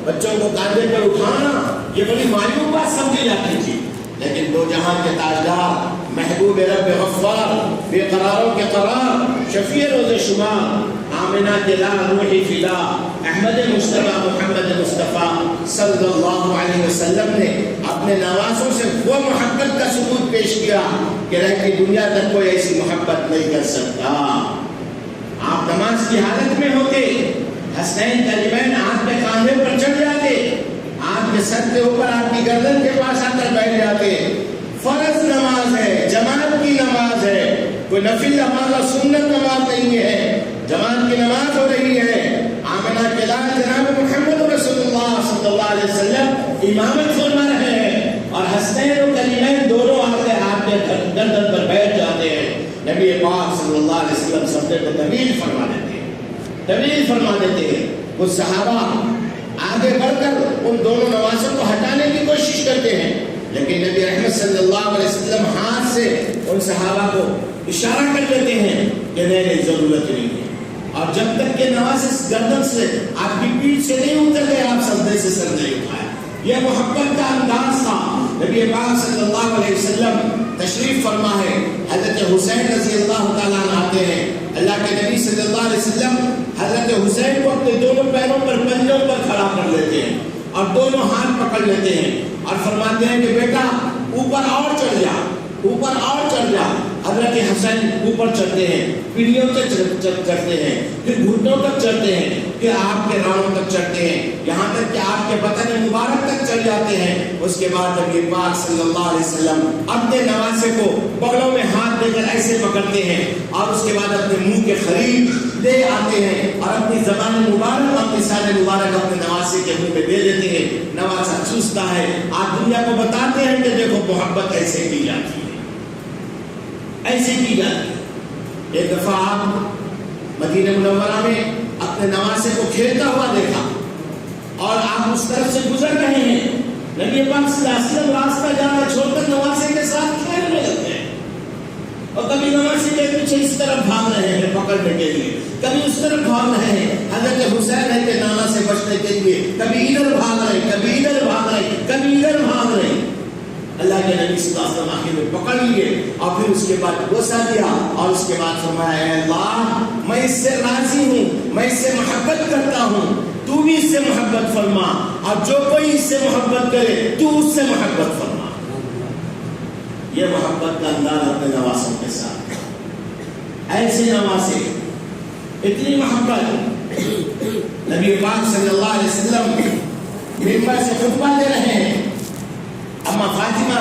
S1: بچوں کو کاندھے پر اٹھانا یہ بڑی معلوم بات سمجھی جاتی تھی. لیکن دو جہاں کے تاجدار, محبوب رب غفار, بے قراروں کے قرار, شفیع روز شمار, آمنہ کے لا روحی فدا, احمد مصطفیٰ محمد مصطفیٰ صلی اللہ علیہ وسلم نے اپنے نوازوں سے وہ محبت کا ثبوت پیش کیا کہ رہتی دنیا تک کوئی ایسی محبت نہیں کر سکتا. آپ نماز کی حالت میں ہوتے, حسنین کریمین آپ کے کاندھے پر چڑھ جاتے, آپ کے سر کے اوپر آپ کی گردن کے پاس آ کر بیٹھ جاتے. فرض نماز ہے, جماعت کی نماز ہے, کوئی نفل نماز اور سنت نماز نہیں ہے, جماعت کی نماز ہو رہی ہے. آمنہ کے لال جناب محمد رسول اللہ صلی اللہ علیہ وسلم امامت فرما رہے ہیں اور حسنین و کریمین دونوں آتے آپ کے گردن پر بیٹھ جاتے ہیں. نبی پاک صلی اللہ علیہ وسلم سبنے کو طویل فرما دیتے ہیں, طویل فرما دیتے ہیں. کچھ صحابہ آگے بڑھ کر ان دونوں نوازوں کو ہٹانے کی کوشش کرتے ہیں, لیکن نبی رحمت صلی اللہ علیہ وسلم ہاتھ سے ان صحابہ کو اشارہ کر دیتے ہیں کہ نہیں ضرورت نہیں ہے. اور جب تک کہ نواز اس گردن سے آپ کی پیٹھ سے نہیں اتر گئے آپ سردے سے سر نہیں اٹھائے. یہ محبت کا انداز تھا. نبی پاک صلی اللہ علیہ وسلم تشریف فرما ہے, حضرت حسین رضی اللہ تعالیٰ عنہ آتے ہیں. اللہ کے نبی صلی اللہ علیہ وسلم حضرت حسین کو اپنے دونوں پیروں پر پنجوں پر کھڑا کر لیتے ہیں اور دونوں ہاتھ پکڑ لیتے ہیں اور فرماتے ہیں کہ بیٹا اوپر اور چڑھ جا, اوپر اور چڑھ جا. حضرت حسین اوپر چڑھتے ہیں, پیڑھیوں تک چڑھتے ہیں, پھر گھٹنوں تک چڑھتے ہیں, پھر آپ کے رانوں تک چڑھتے ہیں, یہاں تک کہ آپ کے بدن مبارک تک چڑھ جاتے ہیں. اس کے بعد نبی پاک صلی اللہ علیہ وسلم اپنے نوازے کو بغلوں میں ہاتھ دے کر ایسے پکڑتے ہیں اور اس کے بعد اپنے منہ کے قریب لے آتے ہیں اور اپنی زبان مبارک, اپنے سال مبارک اپنے نوازے کے منہ میں دے دیتے ہیں. نوازہ چوستا ہے. آپ دنیا کو بتاتے ہیں کہ دیکھو محبت ایسے کی جاتی ہے, ایسے کی جاتی ہے. ایک دفعہ آپ مدینہ منورہ میں اپنے نوازے کو کھیلتا ہوا دیکھا اور آپ اس طرف سے گزر رہے ہیں. نبی پاک صلی اللہ علیہ وسلم راستہ جانا چھوڑ کر نوازے کے ساتھ کھیلنے لگتے ہیں اور کبھی نوازے کے پیچھے اس طرف بھاگ رہے ہیں پکڑنے کے لیے, کبھی اس طرف بھاگ رہے ہیں حضرت حسین ہے کہ نانا سے بچنے کے لیے, کبھی ادھر بھاگ رہے, کبھی ادھر بھاگ رہے, کبھی ادھر بھاگ رہے. اللہ نبی صلی اللہ علیہ وسلم آخر میں پکڑ لیے اور پھر اس کے بعد بوسہ دیا اور اس کے بعد فرمایا اے اللہ میں اس سے راضی ہوں، میں اس سے محبت کرتا ہوں، تو بھی اس سے محبت فرما، اور جو کوئی اس سے محبت کرے تو اس سے محبت فرما۔ یہ محبت کا انداز اپنے نواسوں کے ساتھ، ایسے نواسے، اتنی محبت۔ نبی پاک صلی اللہ علیہ وسلم ممبر سے خطبہ دے رہے ہیں، اما فاطمہ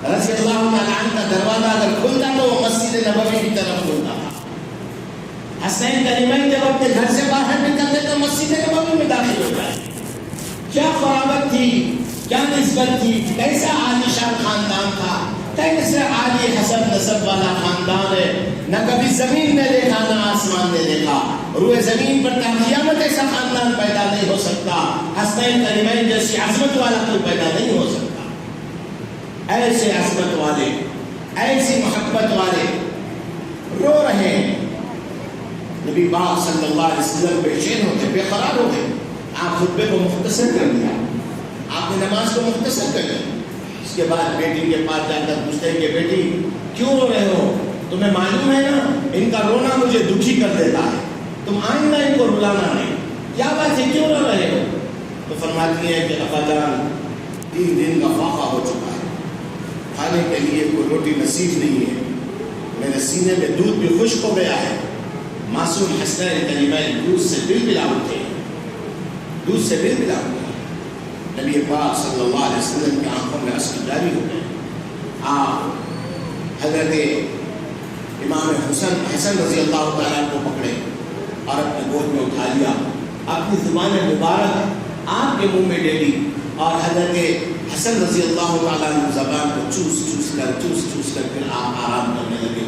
S1: رضی اللہ تعالیٰ عنہ کا دروازہ اگر کھلتا تو وہ مسجد نبوی کی طرف کھلتا تھا۔ حسین کریمین جب اپنے گھر سے باہر نکلتے تو مسجد نبوی میں داخل ہو جائے۔ کیا قرابت تھی، کیا نسبت تھی، کیسا عالیشان خاندان تھا، کیسے عالی حسب نسب والا خاندان ہے۔ نہ کبھی زمین نے دیکھا نہ آسمان نے دیکھا، روئے زمین پر تا قیامت ایسا خاندان پیدا نہیں ہو سکتا، حسنین کریمین جیسی عظمت والا کوئی پیدا نہیں ہو سکتا۔ ایسے عظمت والے، ایسی محبت والے رو رہے ہیں۔ نبی پاک صلی اللہ علیہ وسلم بے چین ہوتے، بے قرار ہو گئے۔ آپ خطبے کو مختصر کر دیا، آپ نے نماز کو مختصر کر دیا۔ اس کے بعد بیٹی کے پاس جا کر پوچھتے ہیں کہ بیٹی کیوں رو رہے ہو؟ تمہیں معلوم ہے نا ان کا رونا مجھے دکھی کر دیتا ہے، تم آئندہ ان کو رلانا نہیں، کیا بات ہے کیوں رو رہے ہو؟ تو فرماتی ہیں کہ ابا جان 3 دن کا فاقہ ہو چکا ہے، کھانے کے لیے کوئی روٹی نصیب نہیں ہے، میرے سینے میں دودھ بھی خشک ہو گیا ہے۔ معصوم حسنین کریمین دودھ سے بلبلا اٹھے، دودھ سے بلبلا اٹھے۔ نبی پاک صلی اللہ علیہ وسلم کی آنکھوں میں اشک جاری ہو گئے۔ آپ حضرت امام حسن رضی اللہ تعالیٰ کو پکڑے اور اپنے گود میں اٹھا لیا، اپنی زبان مبارک آپ کے منہ میں ڈے لی اور حضرت حسن رضی اللہ تعالیٰ نے زبان کو چوس چوس کر پھر آپ آرام کرنے لگے۔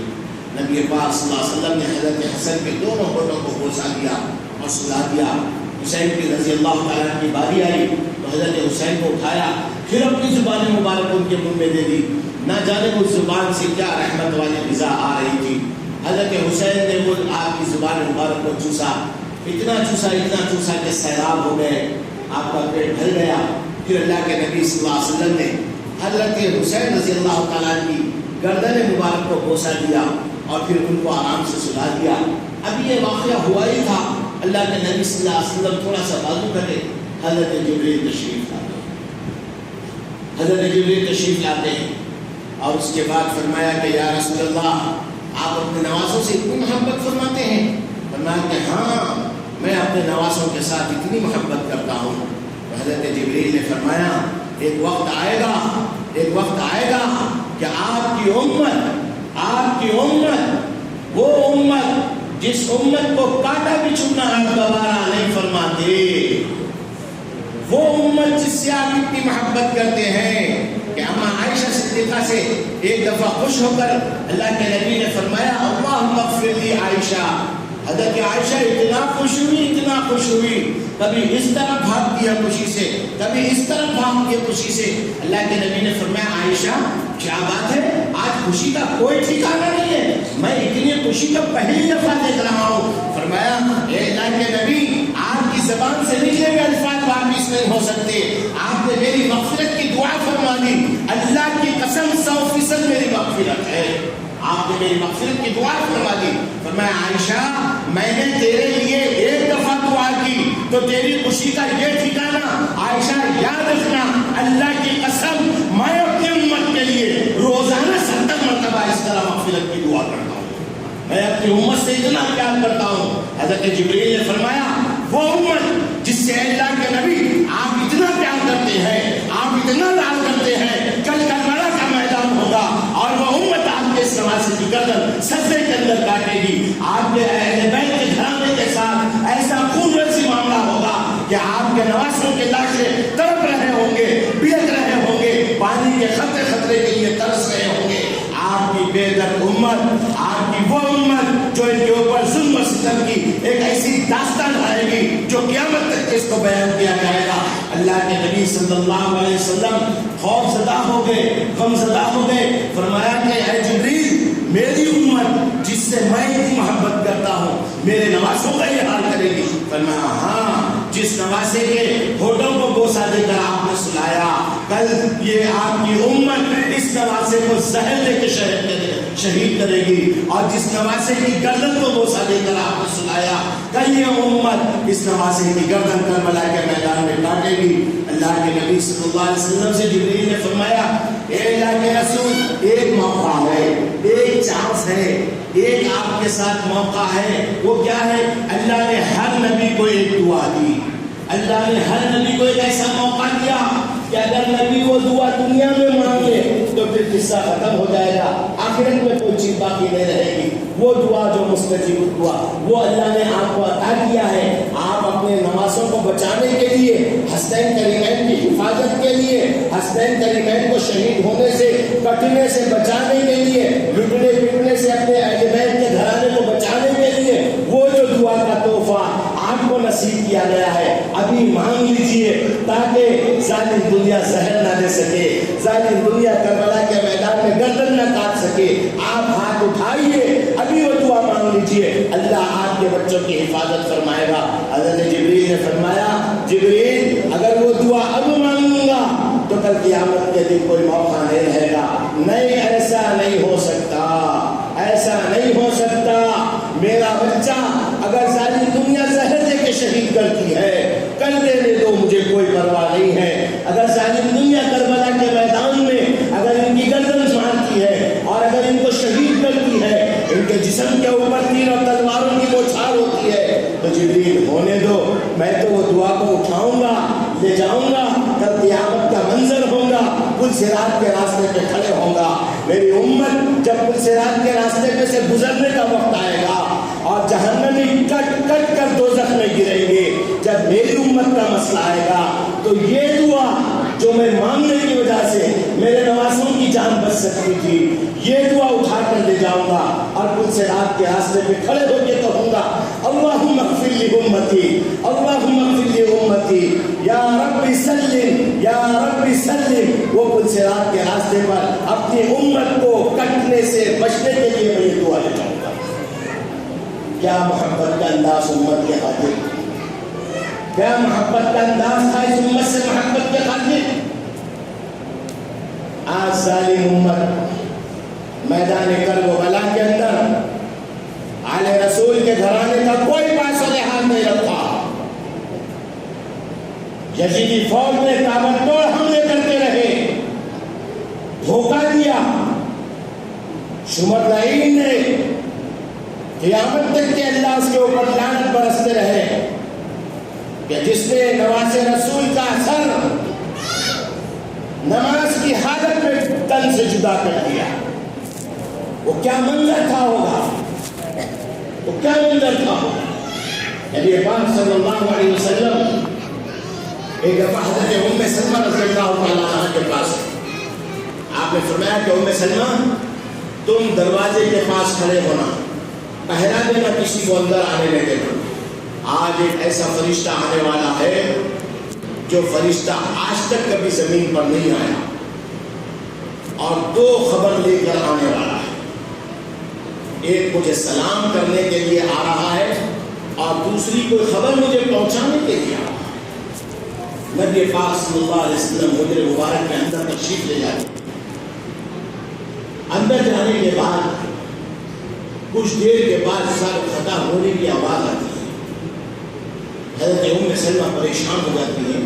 S1: نبی پاک صلی اللہ علیہ وسلم نے حضرت حسن کے دونوں ہونٹوں کو بوسہ دیا اور سلا دیا۔ حسین کی رضی اللہ تعالیٰ کی باری آئی تو حضرت حسین کو اٹھایا، پھر اپنی زبان مبارک ان کے منہ میں دے دی۔ نہ جانے اس زبان سے کیا رحمت والی غذا آ رہی تھی۔ حضرت حسین نے وہ آپ کی زبان مبارک کو چوسا، اتنا چوسا کہ سیراب ہو گئے، آپ کا پیٹ بھر گیا۔ پھر اللہ کے نبی صلی اللہ علیہ وسلم نے حضرت حسین رضی اللہ تعالیٰ کی گردن مبارک کو بوسہ دیا اور پھر ان کو آرام سے سلا دیا۔ اب یہ واقعہ ہوا ہی تھا، اللہ کے نبی صلی اللہ علیہ وسلم تھوڑا سا بازو کرے، حضرت جبریل تشریف لاتے ہیں اور اس کے بعد فرمایا کہ یا رسول اللہ آپ اپنے نوازوں سے اتنی محبت فرماتے ہیں؟ فرمایا کہ ہاں میں اپنے نوازوں کے ساتھ اتنی محبت کرتا ہوں۔ حضرت جبریل نے فرمایا ایک وقت آئے گا کہ آپ کی امت وہ امت جس امت کو کاٹا بھی چبنا آپ گوارا نہیں فرماتے، وہ امت جس سے آپ اتنی محبت کرتے ہیں کہ اما عائشہ صدیقہ سے ایک دفعہ خوش ہو کر اللہ کے نبی نے فرمایا اللہم اغفر لی عائشہ۔ حضرت عائشہ اتنا خوش ہوئی، کبھی اس طرح بھاگ دیا خوشی سے، کبھی اس طرح بھاگ دیا خوشی سے۔ اللہ کے نبی نے فرمایا عائشہ کیا بات ہے، آج خوشی کا کوئی ٹھکانہ نہیں ہے، میں اتنی خوشی کا پہلی دفعہ دیکھ رہا ہوں۔ فرمایا اے اللہ کے نبی آپ کی زبان سے نکلے ہوئے الفاظ واپس نہیں ہو سکتے، آپ نے میری مغفرت کی دعا فرما دی، اللہ کی قسم 100% میری مغفرت ہے، آپ نے میری مغفرت کی دعا فرما دی۔ فرمایا عائشہ میں نے تیرے لیے ایک دفعہ دعا کی تو تیری خوشی کا یہ ٹھکانہ، عائشہ یاد رکھنا اللہ کی قسم میں اپنی امت کے لیے روزانہ 70 مرتبہ اس طرح مغفرت کی دعا کرتا ہوں، میں اپنی امت سے اتنا پیار کرتا ہوں۔ حضرت جبریل نے فرمایا وہ امت جس سے اللہ کے نبی آپ اتنا پیار کرتے ہیں، آپ اتنا لال کرتے ہیں، کل کربلا کا میدان ہوگا اور وہ امت آپ کے اس نماز کی گردن سجدے کے اندر کاٹے گی، آپ کے اہل بیت کے گھرانے کے ساتھ ایسا خون ریزی معاملہ ہوگا کہ آپ کے نواسوں کے لاشیں تڑپ رہے ہوں گے، بہک رہے ہوں گے، پانی کے خطرے کے لیے ترس رہے ہوں گے۔ آپ کی بے درد امت، آپ کی وہ امت جو ان کے اوپر ظلم و ستم کی ایک ایسی داستان آئے گی جو قیامت تک اس کو بیان کیا جائے گا۔ اللہ کے نبی صلی اللہ علیہ وسلم خوف زدہ ہو گئے، غم زدہ ہو گئے۔ فرمایا کہ اے جبریل میری امت جس سے میں اتنی محبت کرتا ہوں میرے نواسوں کا یہ حال کرے گی؟ فرمایا ہاں، جس نواسے کے ہونٹوں کو بوسہ دے کر آپ نے سلایا، کل یہ آپ کی امت اس نواسے زہر دے کے شہید کرے گی، اور جس نواسے کی گردن کو بوسہ دے کر آپ نے سنایا کہ یہ امت اس نواسے کی گردن کربلا کے میدان میں کاٹے گی۔ اللہ کے نبی صلی اللہ علیہ وسلم سے جبریل نے فرمایا، اے اللہ کے رسول، ایک موقع ہے، ایک چانس ہے، ایک آپ کے ساتھ موقع ہے، وہ کیا ہے؟ اللہ نے ہر نبی کو ایک دعا دی، اللہ نے ہر نبی کو ایک ایسا موقع دیا کہ اگر نبی وہ دعا دنیا میں مانگے تو پھر قصہ ختم ہو جائے گا، آخرت میں کوئی چیز باقی نہیں رہے گی۔ وہ دعا جو مستجیب دعا، وہ اللہ نے آپ کو عطا کیا ہے۔ آپ اپنے نمازوں کو بچانے کے لیے، حسنین کریمین کی حفاظت کے لیے، حسنین کریمین کو شہید ہونے سے، کٹنے سے بچانے کے لیے، لٹنے پٹنے سے اپنے اہل بیت کے گھرانے کو بچانے کے لیے وہ جو دعا کا تحفہ آپ کو نصیب کیا گیا ہے، ابھی مانگ لیجئے تاکہ ظالم دنیا زہر نہ دے سکے، ظالم دنیا کربلا کے میدان میں گردن نہ کاٹ سکے۔ آپ ہاتھ اٹھائیے، ابھی وہ دعا مانگ لیجئے، اللہ آپ کے بچوں کی حفاظت فرمائے گا۔ حضرت جبریل نے فرمایا، جبریل اگر وہ دعا اب مانگوں گا تو کل قیامت کے دن کوئی موقع نہیں رہے گا۔ نہیں، ایسا نہیں ہو سکتا، ایسا نہیں ہو سکتا۔ میرا بچہ اگر ساری دنیا زہر دے کے شہید کرتی ہے، کر دینے دو، مجھے کوئی پرواہ نہیں ہے۔ اگر ساری دنیا کربلا کے میدان میں اگر ان کی گردن مارتی ہے اور اگر ان کو شہید کرتی ہے، ان کے جسم کے اوپر تیر اور تلواروں کی بوچھار ہوتی ہے، تو جبریل ہونے دو، میں تو وہ دعا کو اٹھاؤں گا، لے جاؤں گا، کل قیامت کا منظر ہوگا، پل صراط کے راستے پہ کھڑے ہوں گا۔ میری امت جب پل صراط کے راستے پہ سے گزرنے کا وقت آئے گا اور جہنمی کٹ کٹ کر دوزخ میں گریں گے، جب میری امت کا مسئلہ آئے گا تو یہ دعا جو میں مانگنے کی وجہ سے میرے نواسوں کی جان بچ سکتی تھی، یہ دعا اٹھا کر لے جاؤں گا اور پل صراط کے راستے پہ کھڑے ہو کے کہوں گا، اللہم اغفر لی امتی، اللہم اغفر لی امتی، یا رب سلم، یا رب سلم۔ وہ پل صراط کے راستے پر اپنی امت کو کٹنے سے بچنے کے لیے میں یہ دعا لے جاؤں گا۔ کیا محبت کا انداز امت کے خاطر، کیا محبت کا انداز تھا اس امت سے محبت کے خاطر۔ آج ظالم امت میدان کرب و بلا کے اندر آل رسول کے گھرانے کا کوئی پاس و لحاظ نہیں رکھا۔ یزیدی فوج نے تابڑتوڑ حملے کرتے رہے، دھوکہ دیا۔ شمر لعین نے قیامت تک کے اللہ اس کے اوپر لعنت برستے رہے کہ جس نے نواز رسول کا اثر نماز کی حالت میں تن سے جدا کر دیا۔ وہ کیا منظر تھا ہوگا، وہ کیا منظر تھا ہوگا۔ نبی پاک صلی اللہ علیہ وسلم ایک دفعہ حضرت ام سلمہ رضی اللہ تعالیٰ عنہ کے پاس، آپ نے فرمایا کہ ام سلمہ تم دروازے کے پاس کھڑے ہونا، پہلا دینا کسی کو اندر آنے نہیں دینا۔ آج ایک ایسا فرشتہ آنے والا ہے جو فرشتہ آج تک کبھی زمین پر نہیں آیا، اور دو خبر لے کر آنے والا ہے۔ ایک مجھے سلام کرنے کے لیے آ رہا ہے اور دوسری کوئی خبر مجھے پہنچانے کے لیے آ رہا ہے۔ نبی پاک صلی اللہ علیہ وسلم حجر مبارک کے اندر تشریف لے جاتے، اندر جانے کے بعد کچھ دیر کے بعد سر پھٹا ہونے کی آواز آتی ہے۔ حضرت ام سلمہ پریشان ہو جاتی ہے،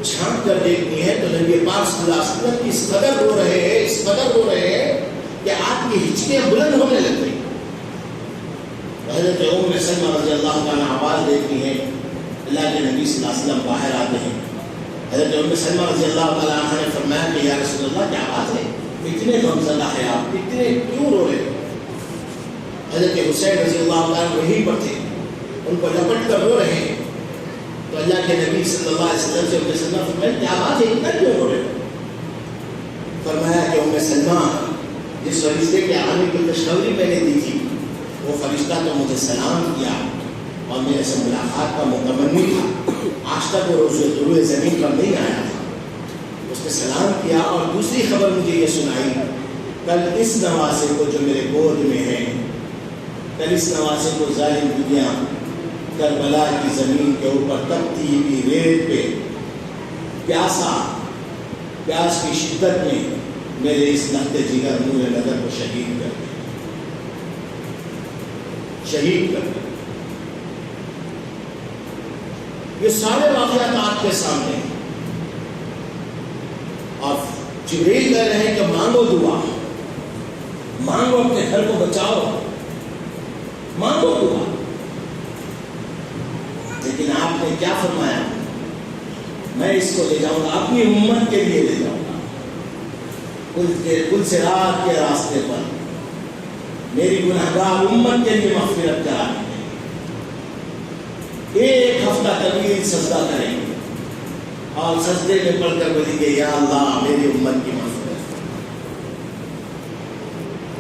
S1: چھانک کر دیکھتی ہے تو نبی پاک صلی اللہ علیہ وسلم اس قدر رو رہے ہیں، اس قدر رو رہے ہیں کہ آپ کی ہچکیاں بلند ہونے لگ گئی۔ حضرت ام سلمہ رضی اللہ تعالیٰ آواز دیتی ہے، اللہ کے نبی صلی اللہ علیہ وسلم باہر آتے ہیں۔ حضرت ام سلمہ رضی اللہ تعالیٰ عنہ نے فرمایا کہ یا رسول اللہ کیا بات ہے، اتنے غمزدہ ہیں آپ، اتنے کیوں رو رہے ہیں؟ حضرت حسین رضی اللہ تعالیٰ وہیں پر تھے، ان کو لپٹ کر رو رہے ہیں۔ تو اللہ کے نبی صلی اللہ علیہ وسلم سے ام سلمہ فرمایا کیا بات ہے، اتنا کیوں رو رہے ہیں؟ فرمایا کہ ام سلمہ جس فرشتے کے آنے کی خوشخبری میں نے دی تھی، وہ فرشتہ تو مجھے سلام کیا اور میرے سے ملاقات کا متمنی تھا، آج تک وہ روئے زمین پر نہیں آیا تھا، اس نے سلام کیا اور دوسری خبر مجھے یہ سنائی، کل اس نواسے کو جو میرے گود میں ہے، کل اس نواسے کو ظالم دنیا کربلا کی زمین کے اوپر تپتی ہوئی ریت پہ پیاس کی شدت میں میرے اس نقطۂ جگر نور نظر کو شہید کر دیا، شہید کر دیا۔ یہ سارے واقعات آپ کے سامنے ہیں، اور جبریل کہہ رہے ہیں کہ مانگو دعا، مانگو اپنے گھر کو بچاؤ، مانگو دعا۔ لیکن آپ نے کیا فرمایا؟ میں اس کو لے جاؤں گا، اپنی امت کے لیے لے جاؤں گا، کل صراط کے راستے پر میری گنہگار امت کے لیے مغفرت کرانے کے لیے۔ ایک ہفتہ طویل سجدہ کریں گے اور سجدے میں پڑھ کر بولیں گے یا اللہ میری امت کی مغفرت۔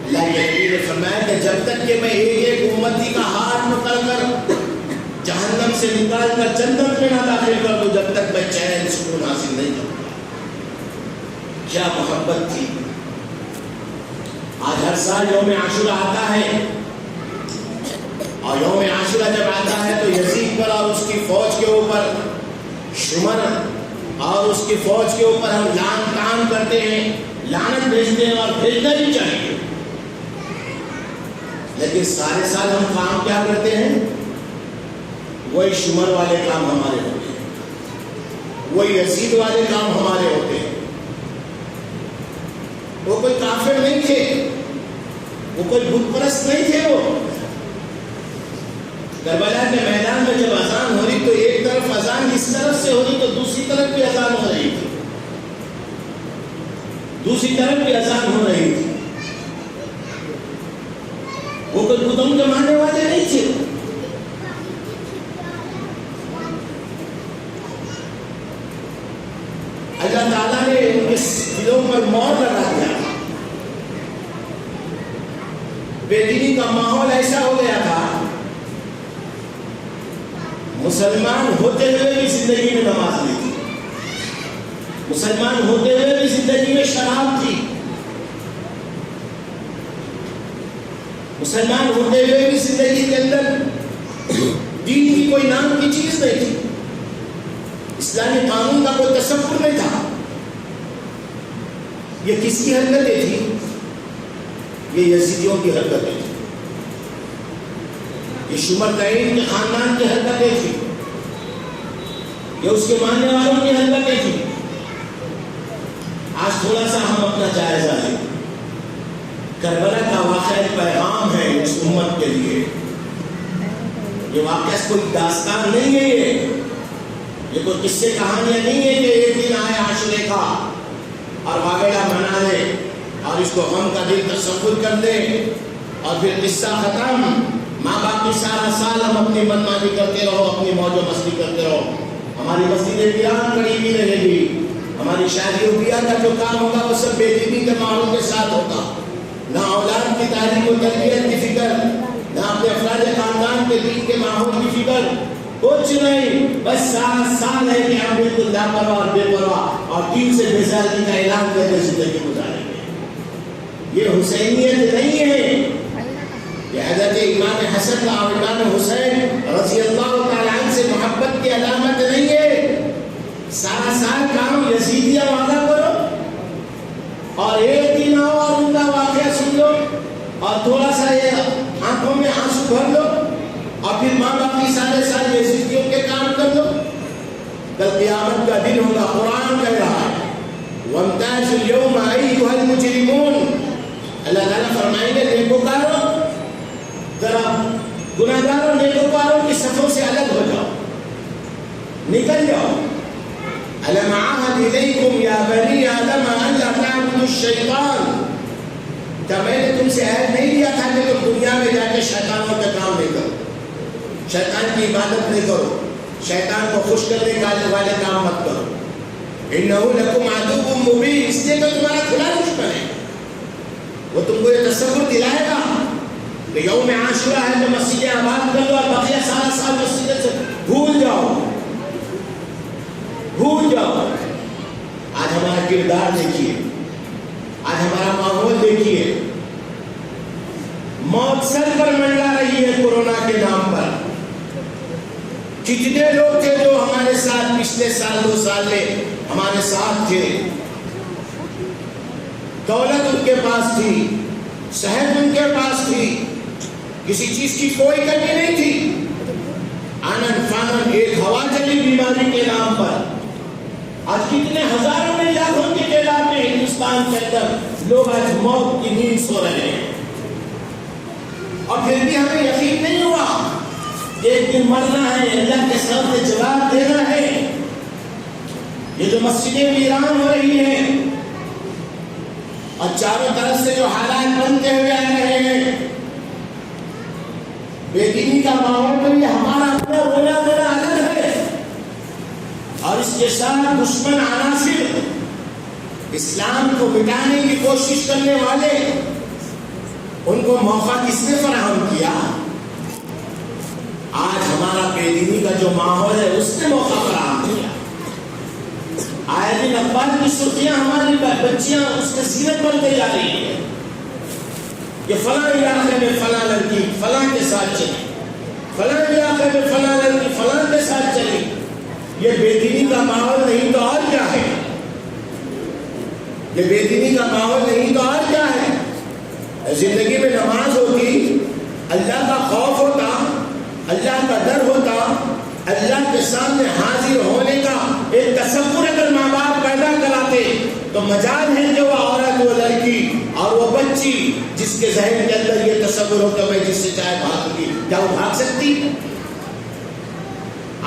S1: اللہ کے نبی نے فرمایا کہ جب تک کہ میں ایک ایک امتی کا ہاتھ پکڑ کر جہنم سے نکال کر جنت میں نہ داخل کر دوں، جب تک میں چین سکون حاصل نہیں کروں۔ کیا محبت تھی۔ آج ہر سال یوم عاشورہ آتا ہے، اور یوم عاشورہ جب آتا ہے تو یزید پر اور اس کی فوج کے اوپر شمر اور اس کی فوج کے اوپر ہم لعن طعن کرتے ہیں، لعنت بھیجتے ہیں، اور بھیجنا بھی چاہیے۔ لیکن سارے سال ہم کام کیا کرتے ہیں؟ وہی شمر والے کام ہمارے ہوتے ہیں، وہی یزید والے کام ہمارے ہوتے ہیں۔ وہ کوئی کافر نہیں تھے، وہ کوئی بت پرست نہیں تھے۔ وہ کربلا کے میدان میں جب اذان ہو رہی تو ایک طرف اذان اس طرف سے ہو رہی تو دوسری طرف بھی اذان ہو رہی تھی، دوسری طرف بھی اذان ہو رہی تھی۔ وہ کوئی بتوں کے ماننے والے نہیں تھے۔ اللہ تعالیٰ نے ان کے دلوں پر مہر لگا دیا۔ بے دینی کا ماحول ایسا ہو گیا تھا، مسلمان ہوتے ہوئے بھی زندگی میں نماز نہیں تھی، مسلمان ہوتے ہوئے بھی زندگی میں شراب تھی، مسلمان ہوتے ہوئے بھی زندگی کے اندر دین کی کوئی نام کی چیز نہیں تھی، اسلامی قانون کا کوئی تصور نہیں تھا۔ یہ کس کی حرکتیں تھی؟ یہ یزیدیوں کی حرکتیں تھی، یہ شمرتعین کے خاندان کی حرکتیں تھی، یہ اس کے ماننے والوں کی حرکتیں تھی۔ آج تھوڑا سا ہم اپنا جائزہ لیں۔ کربلا کا واقعہ پیغام ہے اس امت کے لیے۔ یہ واقعہ کوئی داستان نہیں ہے، یہ کوئی قصے کہانیاں نہیں ہے کہ ایک دن آئے عاشورے کا اور واقعہ منا لے اور اس کو غم کا دن تصور کر دے اور پھر قصہ ختم۔ ماں باپ کی سارا سال ہم اپنی منمانی کرتے رہو، اپنی موج و مستی کرتے رہو، ہماری مسجد ویران پڑی ہوئی رہے گی، ہماری شادی و بیاہ کا جو کام ہوگا وہ سب بے دینی کے ماحول کے ساتھ ہوگا۔ نہ اولاد کی تعلیم و تربیت کی فکر، نہ اپنے افراد خاندان کے دین کے ماحول کی فکر، کچھ نہیں، بس 7 سال ہے کہ ہم بالکل لاپرواہ اور بے پرواہ اور دین سے بیزاری کا اعلان کر کے زندگی گزاریں گے۔ یہ حسینیت نہیں ہے، یہ حضرت امام حسن اور امام حسین رضی اللہ تعالیٰ عنہ سے محبت کی علامت نہیں ہے۔ سارا سال کام یزیدیہ والا کرو اور ایک دن آؤ اور ان کا واقعہ سن لو اور تھوڑا سا یہ آنکھوں میں آنسو بھر لو اور پھر ماں باپ کی سارے سال یزیدیوں کے کام کر لو۔ کل قیامت کا دن ہوگا، قرآن کہہ رہا ہے وَامْتَازُوا الْيَوْمَ أَيُّهَا الْمُجْرِمُونَ۔ اللہ تعالیٰ فرمائیں گے نیکوکاروں ذرا گناہگاروں نیکوکاروں کی صفوں سے الگ ہو جاؤ، نکل جاؤ۔ أَلَمْ أَعْهَدْ إِلَيْكُمْ يَا بَنِي آدَمَ أَلَّا تَعْبُدُوا الشَّيْطَانَ۔ کیا میں نے تم سے عہد نہیں لیا تھا کہ تم دنیا میں جا کے شیطانوں کا کام نہیں کرو، شیطان کی عبادت نہیں کرو، شیطان کو خوش کرنے والے کام مت کرو۔ إِنَّهُ لَكُمْ عَدُوٌّ مُّبِينٌ، اس لیے کہ تمہارا کھلا دشمن ہے۔ وہ تم کو یہ تصور دلائے گا کہ یوم عاشورہ ہے تو مسجدیں آباد کر دو اور بقیہ سارا سال مسجد سے بھول جاؤ، بھول جاؤ۔ آج ہمارا کردار دیکھیے، آج ہمارا ماحول دیکھیے، موت سر پر منڈلا رہی ہے کورونا کے نام پر۔ کتنے لوگ تھے جو ہمارے ساتھ پچھلے سال 2 سال میں ہمارے ساتھ تھے، دولت ان کے پاس تھی، صحت ان کے پاس تھی، کسی چیز کی کوئی کمی نہیں تھی. آنن فانن ایک ہوا چلی بیماری کے نام پر. آج کتنے ہزاروں میں لاکھوں کی تعداد میں ہندوستان کے اندر لوگ آج موت کی نیند سو رہے ہیں، اور پھر بھی ہمیں یقین نہیں ہوا کہ ایک دن مرنا ہے، اللہ کے سامنے جواب دینا ہے. یہ جو مسجدیں ویران ہو رہی ہیں اور چاروں طرف سے جو حالات بنتے ہوئے آ رہے ہیں، بے دینی کا ماحول تو یہ ہمارا اپنا رونا میرا الگ ہے، اور اس کے ساتھ دشمن عناصر اسلام کو مٹانے کی کوشش کرنے والے، ان کو موقع کس نے فراہم کیا؟ آج ہمارا بے دینی کا جو ماحول ہے اس نے موقع فراہم کیا. آئے دن اخبار کی سرخیاں ہماری بچیاں اس کے زینت بنتے جا رہی ہیں کہ فلاں علاقے میں فلاں لڑکی فلاں کے ساتھ چلی، فلاں علاقے میں فلاں لڑکی فلاں کے ساتھ چلی. یہ بے دینی کا ماحول نہیں تو اور کیا ہے؟ یہ بے دینی کا ماحول نہیں تو اور کیا ہے؟ زندگی میں نماز ہوتی، اللہ کا خوف ہوتا، اللہ کا ڈر ہوتا، اللہ کے سامنے حاضر ہونے کا ایک تصور اگر ماں باپ پیدا کراتے تو مجال ہے کہ وہ عورت، وہ لڑکی اور وہ بچی جس کے ذہن کے اندر یہ تصور ہو کہ میں جس سے چاہے بھاگ گی، کیا وہ بھاگ سکتی؟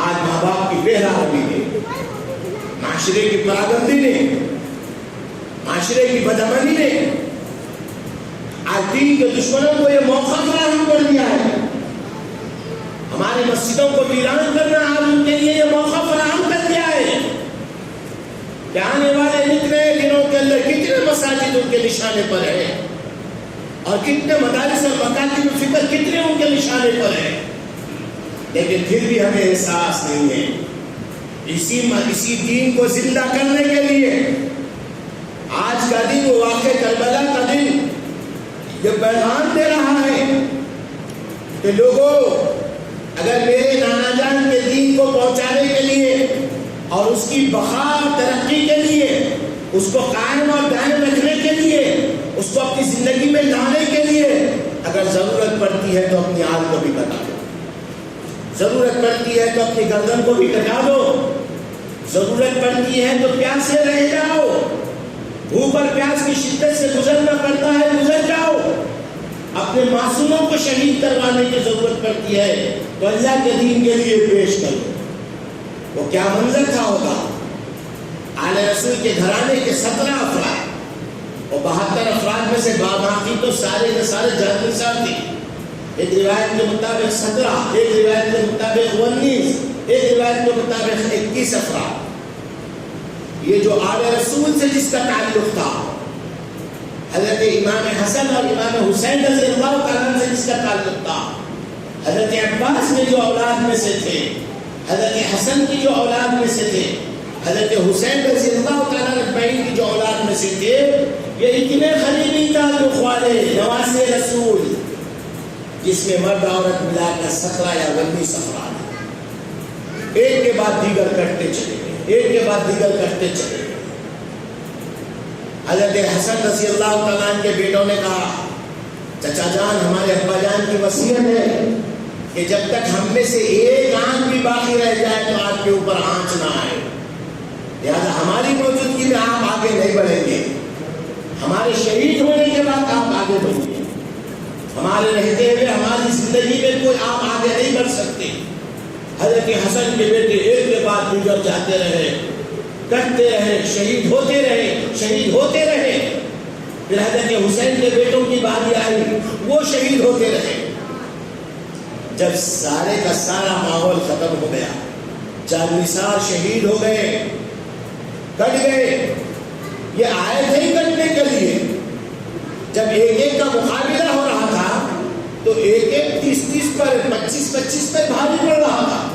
S1: آج ماں باپ کی بے رحمی نے، معاشرے کی پراگندی نے، معاشرے کی بدعملی نے آج دین کے دشمنوں کو یہ موقع فراہم کر دیا ہے. ہماری مسجدوں کو ویران کرنا آج ان کے لیے یہ موقع فراہم کر دیا ہے کہ آنے والے نکلے دنوں کے اندر کتنے مساجد ان کے نشانے پر ہیں اور کتنے مدارس اور مکاتب فکر کتنے ان کے نشانے پر ہیں. لیکن پھر بھی ہمیں احساس نہیں ہے. اسی دین کو زندہ کرنے کے لیے آج کا دن، وہ واقع کربلا کا دن، یہ پیغام دے رہا ہے کہ لوگوں، اگر میرے نانا جان کے دین کو پہنچانے کے لیے اور اس کی بقا ترقی کے لیے، اس کو قائم اور دائم رکھنے کے لیے، اس کو اپنی زندگی میں لانے کے لیے اگر ضرورت پڑتی ہے تو اپنی آل کو بھی کٹا دو، ضرورت پڑتی ہے تو اپنی گردن کو بھی کٹا دو، ضرورت پڑتی ہے تو پیاسے رہ جاؤ، بھوک اور پیاس کی شدت سے گزرنا پڑتا ہے گزر جاؤ، اپنے معصوموں کو شہید کروانے کی ضرورت پڑتی ہے تو اللہ کے دین کے لیے پیش کرو. وہ کیا منظر تھا ہوگا؟ آل رسول کے گھرانے کے 17 افراد اور 72 افراد میں سے باقی تو سارے کے سارے جان نثار تھے. ایک روایت کے مطابق 17، ایک روایت کے مطابق 19، ایک روایت کے مطابق 21 افراد. یہ جو آل رسول سے جس کا تعلق تھا، حضرت امام حسن اور امام حسین رضی اللہ تعالیٰ سے جس کا تعلق تھا، حضرت عباس میں جو اولاد میں سے تھے، حضرت حسن کی جو اولاد میں سے تھے، حضرت حسین رضی اللہ تعالیٰ اجمعین کی جو اولاد میں سے تھے، یہ اتنے قریبی تعلق والے نواسے رسول، جس میں مرد عورت ملا کر 17 یا 19 افراد ایک کے بعد دیگر کرتے چلے گئے، ایک کے بعد دیگر کرتے چلے گئے. حضرت حسن رضی اللہ تعالیٰ عنہ کے بیٹوں نے کہا، چچا جان، ہمارے ابا جان کی وصیت ہے کہ جب تک ہم میں سے ایک آنکھ بھی باقی رہ جائے تو آپ کے اوپر آنچ نہ آئے، لہٰذا ہماری موجودگی میں آپ آگے نہیں بڑھیں گے، ہمارے شہید ہونے کے بعد آپ آگے بڑھیں گے، ہمارے رہتے ہوئے ہماری زندگی میں کوئی آپ آگے نہیں بڑھ سکتے. حضرت حسن کے بیٹے ایک کے بعد دیگر جاتے رہے، کرتے رہے، شہید ہوتے رہے، شہید ہوتے رہے. پھر حضرت حسین کے بیٹوں کی باری آئی، وہ شہید ہوتے رہے. جب سارے کا سارا ماحول ختم ہو گیا، جان نثار شہید ہو گئے، کٹ گئے. یہ آئے تھے کٹنے کے لیے. جب ایک ایک کا مقابلہ ہو رہا تھا تو ایک ایک 30 پر 25 پر بھاری پڑ رہا تھا.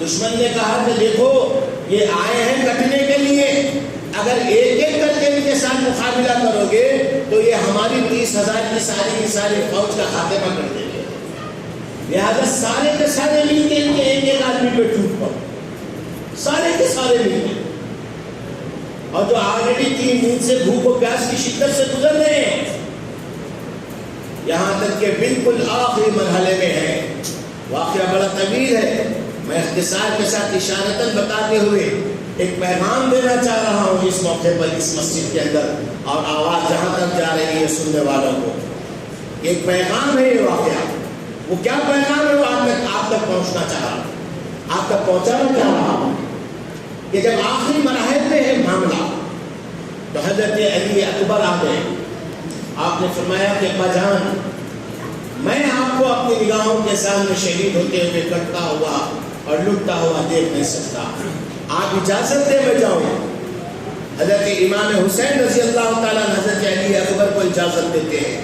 S1: دشمن نے کہا کہ دیکھو، یہ آئے ہیں کٹنے کے لیے، اگر ایک ایک کر کے ان کے ساتھ مقابلہ کرو گے تو یہ ہماری 30,000 کی ساری فوج کا خاتمہ کر دیں گے. لہٰذا سارے کے سارے مل کے ان کے ایک ایک آدمی پہ ٹوٹ پڑو، سارے کے سارے مل کے. اور جو آلریڈی 3 دن سے بھوک و پیاس کی شدت سے گزر رہے ہیں، یہاں تک کہ بالکل آخری مرحلے میں ہے. واقعہ بڑا طویل ہے، میں اختصار کے ساتھ اشارتاً بتاتے ہوئے ایک پیغام دینا چاہ رہا ہوں اس موقع پر اس مسجد کے اندر، اور آواز جہاں تک جا رہی ہے سننے والوں کو ایک پیغام ہے. یہ واقعہ وہ کیا پیغام ہے وہ آپ تک پہنچنا چاہ رہا ہوں، آپ تک پہنچانا چاہ رہا ہوں کہ جب آخری مراحل میں ہے معاملہ تو حضرت علی اکبر آ گئے. آپ نے فرمایا کہ ابا جان، میں آپ کو اپنی نگاہوں کے سامنے شہید ہوتے ہوئے کٹتا ہوا اور لٹتا ہوا دیکھ نہیں سکتا، آپ اجازت دے میں جاؤں. حضرت امام حسین رضی اللہ تعالیٰ حضرت علی اکبر کو اجازت دیتے ہیں،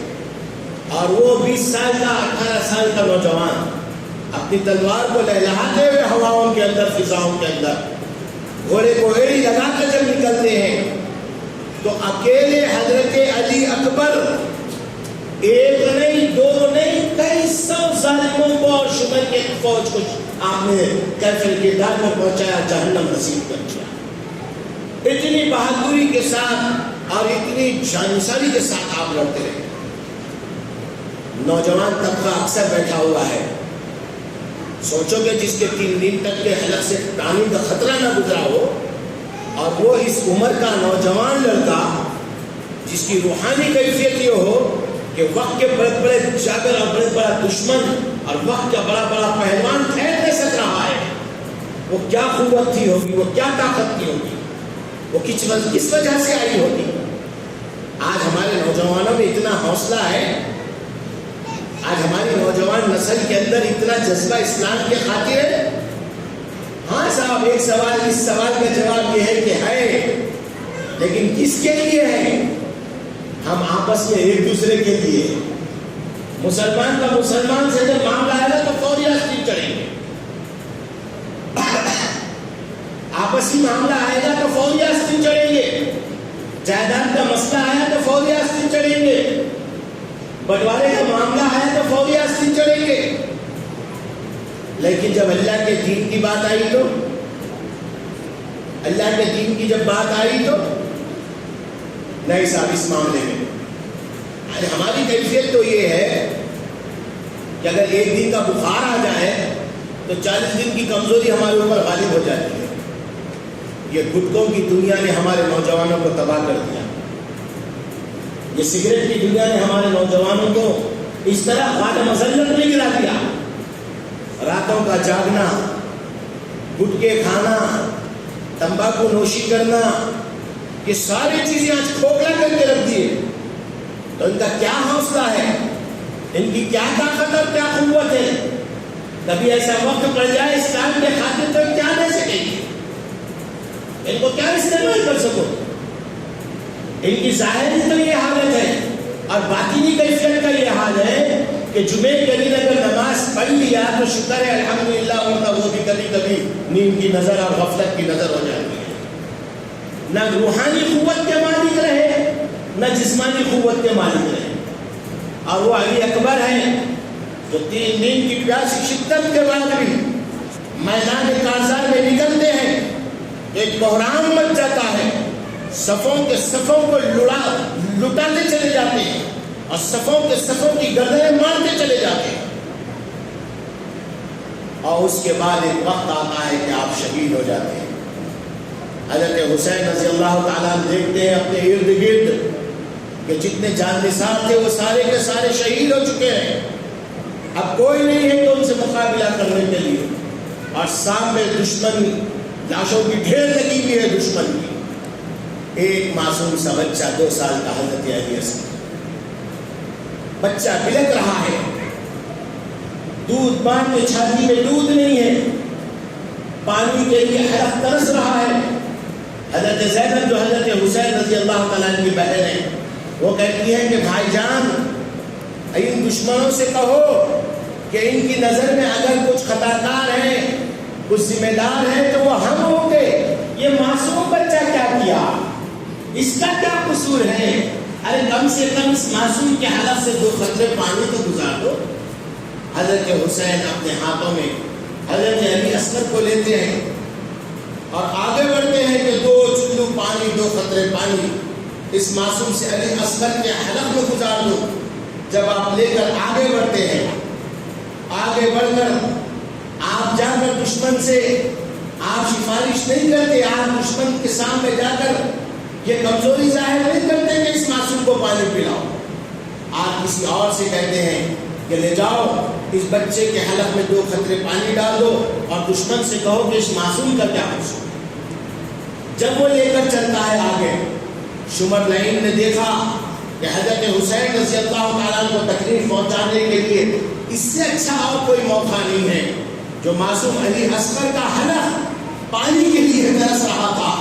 S1: اور وہ 20 سال کا 18 سال کا نوجوان اپنی تلوار کو لہلاتے ہوئے ہواؤں کے اندر، فضاؤں کے اندر گھوڑے کو ایڑی لگا کر جب نکلتے ہیں تو اکیلے حضرت علی اکبر ایک نہیں، دو نہیں، کئی 100 ظالموں کو اور شمر کے فوج کو آپ نے کیف الکردار میں پہنچایا، جہنم نصیب کر دیا. اتنی بہادری کے ساتھ اور اتنی جانشاری کے ساتھ آپ لڑتے رہے. نوجوان طبقہ اکثر بیٹھا ہوا ہے، سوچو کہ جس کے 3 دن تک کے حلق سے پانی کا خطرہ نہ گزرا ہو، اور وہ اس عمر کا نوجوان لڑکا جس کی روحانی کیفیت یہ ہو کہ وقت کے بڑے بڑے جابر اور بڑے بڑا دشمن اور وقت کا بڑا بڑا پہلوان ٹھہر نہیں سک رہا ہے، وہ کیا قوت تھی ہوگی، وہ کیا طاقت تھی ہوگی، وہ کس وجہ سے آئی ہوگی. آج ہمارے نوجوانوں میں اتنا حوصلہ ہے، آج ہماری نوجوان نسل کے اندر اتنا جذبہ اسلام کے خاطر ہے. ہاں صاحب، ایک سوال، اس سوال کا جواب یہ ہے کہ ہے، لیکن کس کے لیے ہے؟ ہم آپس میں ایک دوسرے کے لیے. مسلمان کا مسلمان سے جب معاملہ آئے گا تو فوری آستین چڑھیں گے، آپسی معاملہ آئے گا تو فوری آستین چڑھیں گے، جائیداد کا مسئلہ آیا تو فوری آستین چڑھیں گے، بٹوارے کا معاملہ آیا تو فوری آستین چڑھیں گے. لیکن جب اللہ کے دین کی بات آئی تو، اللہ کے دین کی جب بات آئی تو نہیں صاحب. اس معاملے میں ہماری کیفیت تو یہ ہے کہ اگر ایک دن کا بخار آ جائے تو 40 دن کی کمزوری ہمارے اوپر غالب ہو جاتی ہے. یہ گٹکوں کی دنیا نے ہمارے نوجوانوں کو تباہ کر دیا، یہ سگریٹ کی دنیا نے ہمارے نوجوانوں کو اس طرح غالب مذلت میں گرا دیا. راتوں کا جاگنا، گٹکے کھانا، تمباکو نوشی کرنا، یہ ساری چیزیں آج کھوکھلا کر کے رکھ دیے. تو ان کا کیا حوصلہ ہے، ان کی کیا طاقت اور کیا قوت ہے. کبھی ایسا وقت پڑ جائے اسلام کے خاطر تو کیا دے سکیں گے، ان کو کیا استعمال کر سکو. ان کی ظاہری تو یہ حالت ہے، اور باطنی کیفیت کا یہ حال ہے کہ جمعے کے دن اگر نماز پڑھ لیا تو شکر ہے الحمدللہ، ورنہ وہ بھی کبھی کبھی نیند کی نظر اور غفلت کی نظر ہو جاتی ہے. نہ روحانی قوت کے مالک رہے، نہ جسمانی قوت کے مالک رہے. اور وہ علی اکبر ہیں جو 3 دن کی پیاسی شدت کے بعد بھی میدان کارزار میں نکلتے ہیں. ایک بحران مچ جاتا ہے، صفوں کے صفوں کو لٹاتے چلے جاتے ہیں اور صفوں کے صفوں کی گردنیں مارتے چلے جاتے ہیں. اور اس کے بعد ایک وقت آتا ہے کہ آپ شہید ہو جاتے ہیں. حضرت حسین رضی اللہ تعالیٰ دیکھتے ہیں اپنے ارد گرد کہ جتنے جان نثار تھے وہ سارے کے سارے شہید ہو چکے ہیں. اب کوئی نہیں ہے کہ ان سے مقابلہ کرنے کے لیے، اور سامنے دشمن لاشوں کی ڈھیر لگی ہوئی ہے دشمن کی. ایک معصوم سا بچہ 2 سال کا حضرت علی اصغر، بچہ بلک رہا ہے، دودھ پان میں چھاتی میں دودھ نہیں ہے، پانی کے لیے حلق ترس رہا ہے. حضرت زینب جو حضرت حسین رضی اللہ تعالیٰ کی بہن ہے، وہ کہتی ہے کہ بھائی جان، ان دشمنوں سے کہو کہ ان کی نظر میں اگر کچھ خطا کار ہیں، کچھ ذمہ دار ہیں تو وہ ہم ہوں گے. یہ معصوم بچہ کیا کیا، اس کا کیا قصور ہے؟ ارے کم سے کم اس معصوم کے حالت سے 2 قطرے پانی تو گزار دو. حضرت حسین اپنے ہاتھوں میں حضرت علی اصغر کو لیتے ہیں اور آگے بڑھتے ہیں کہ 2 چلو پانی 2 قطرے پانی اس معصوم سے علی اصغر کے حلق میں گزار دو. جب آپ لے کر آگے بڑھتے ہیں، آگے بڑھ کر آپ جا کر دشمن سے آپ سفارش نہیں کرتے، آپ دشمن کے سامنے جا کر یہ کمزوری ظاہر نہیں کرتے کہ اس معصوم کو پانی پلاؤ. آپ کسی اور سے کہتے ہیں کہ لے جاؤ اس بچے کے حلق میں 2 قطرے پانی ڈال دو اور دشمن سے کہو کہ اس معصوم کا کیا قصور. جب وہ لے کر چلتا ہے آگے، شمر لعین نے دیکھا کہ حضرت حسین رضی اللہ تعالیٰ کو تکلیف پہنچانے کے لیے اس سے اچھا اور کوئی موقع نہیں ہے. جو معصوم علی اصغر کا حلق پانی کے لیے ترس رہا تھا،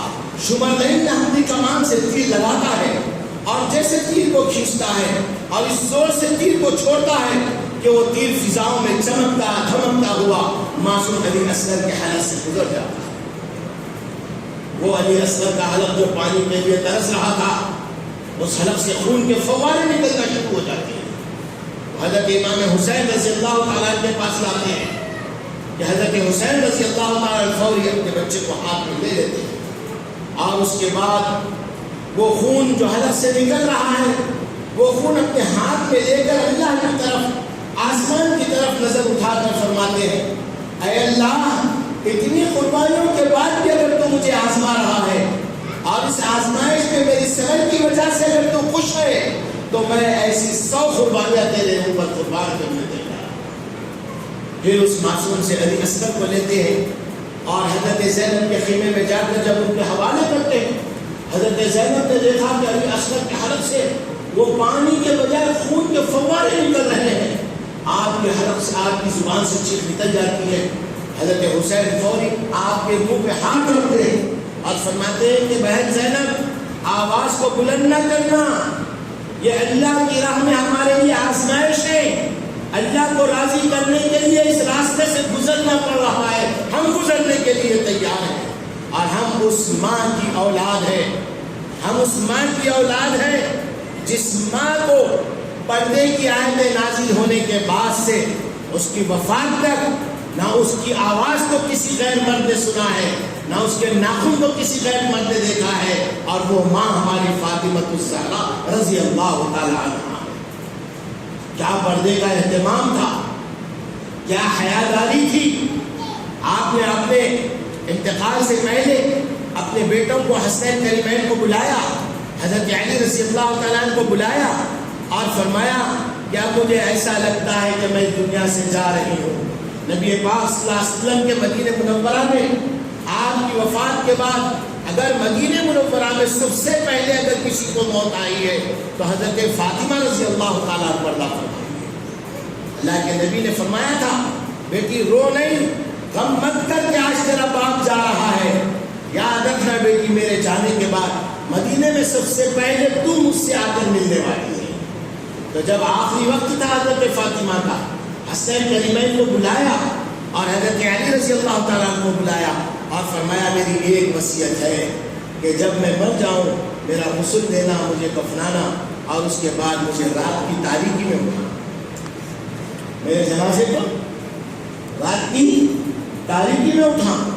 S1: شمر لعین نے اپنی کمان سے تیر لگاتا ہے اور جیسے تیر کو کھینچتا ہے اور اس زور سے تیر کو چھوڑتا ہے کہ وہ تیر فضاؤں میں چمکتا دھمکتا ہوا معصوم علی اصغر کے حلق سے گزر جاتا ہے. وہ علی اصغر کا حلق جو پانی کے لیے ترس رہا تھا، اس حلق سے خون کے فوارے نکلنا شروع ہو جاتے ہیں. حضرت امام حسین رضی اللہ تعالیٰ کے پاس لاتے ہیں کہ حضرت حسین رضی اللہ تعالیٰ فوری اپنے بچے کو ہاتھ میں لے لیتے ہیں اور اس کے بعد وہ خون جو حلق سے نکل رہا ہے وہ خون اپنے ہاتھ میں لے کر اللہ کی طرف، آسمان کی طرف نظر اٹھا کر فرماتے ہیں، اے اللہ، اتنی قربانیوں کے بعد بھی اگر تو مجھے آزما رہا ہے اور اس آزمائش میں میری صبر کی وجہ سے اگر تو خوش ہے تو میں ایسی 100 قربانیاں تیرے اوپر قربان کرنے دے گا. پھر اس معصوم سے علی اصغر کو لیتے ہیں اور حضرت زینب کے خیمے میں جا کر جب ان کے حوالے کرتے ہیں، حضرت زینب نے دیکھا کہ علی اصغر کے حلق سے وہ پانی کے بجائے خون کے فوارے نکل رہے ہیں. آپ کے حلق سے، آپ کی زبان سے چیخ نکل جاتی ہے. حضرت حسین فوری آپ کے منہ پہ ہاتھ رکھتے ہیں اور فرماتے ہیں کہ بہن زینب، آواز کو بلند نہ کرنا، یہ اللہ کی راہ میں ہمارے لیے آزمائش ہے. اللہ کو راضی کرنے کے لیے اس راستے سے گزرنا پڑ رہا ہے، ہم گزرنے کے لیے تیار ہیں. اور ہم اس ماں کی اولاد ہیں، ہم اس ماں کی اولاد ہیں جس ماں کو پردے کی آیتیں نازل ہونے کے بعد سے اس کی وفات تک نہ اس کی آواز کو کسی غیر مرد نے سنا ہے، نہ اس کے ناخن کو کسی غیر مرد نے دیکھا ہے. اور وہ ماں ہماری فاطمہ الزہرا رضی اللہ تعالیٰ عنہا. کیا پردے کا اہتمام تھا، کیا حیاداری تھی. آپ نے اپنے انتقال سے پہلے اپنے بیٹوں کو حسین کریمین کو بلایا، حضرت علی رضی اللہ تعالیٰ عنہ کو بلایا اور فرمایا کیا مجھے ایسا لگتا ہے کہ میں دنیا سے جا رہی ہوں. نبی پاک صلی اللہ علیہ وسلم کے مدینہ منورہ میں آپ کی وفات کے بعد اگر مدینہ منورہ میں سب سے پہلے اگر کسی کو موت آئی ہے تو حضرت فاطمہ رضی اللہ تعالیٰ عنہ پر فرمائی ہے. اللہ کے نبی نے فرمایا تھا بیٹی رو نہیں، غم مت کر کے آج تیرا باپ جا رہا ہے. یاد رکھنا بیٹی میرے جانے کے بعد مدینے میں سب سے پہلے تو مجھ سے آ کر ملنے والی ہے. تو جب آخری وقت تھا حضرت فاطمہ کا، حسین کریمین کو بلایا اور حضرت علی رضی اللہ تعالیٰ عنہ کو بلایا اور فرمایا میری ایک وصیت ہے کہ جب میں مر جاؤں میرا غسل دینا، مجھے کفنانا اور اس کے بعد مجھے رات کی تاریکی میں اٹھانا. میرے جنازے کو رات کی تاریکی میں اٹھانا.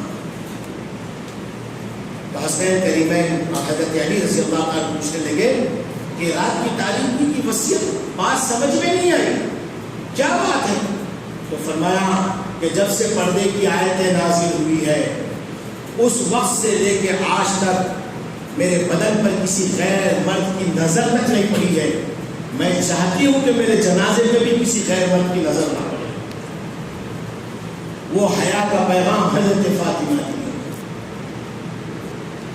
S1: تو حسین کریمین اور حضرت علی رضی اللہ تعالیٰ عنہ پوچھنے لگے کہ رات کی تاریکی کی وصیت بات سمجھ میں نہیں آئی، کیا بات ہے؟ تو فرمایا کہ جب سے پردے کی آیتیں نازل ہوئی ہے اس وقت سے لے کے آج تک میرے بدن پر کسی غیر مرد کی نظر تک نہیں پڑی ہے. میں چاہتی ہوں کہ میرے جنازے میں بھی کسی غیر مرد کی نظر نہ پڑے. وہ حیا کا پیغام حضرت فاطمہ کی.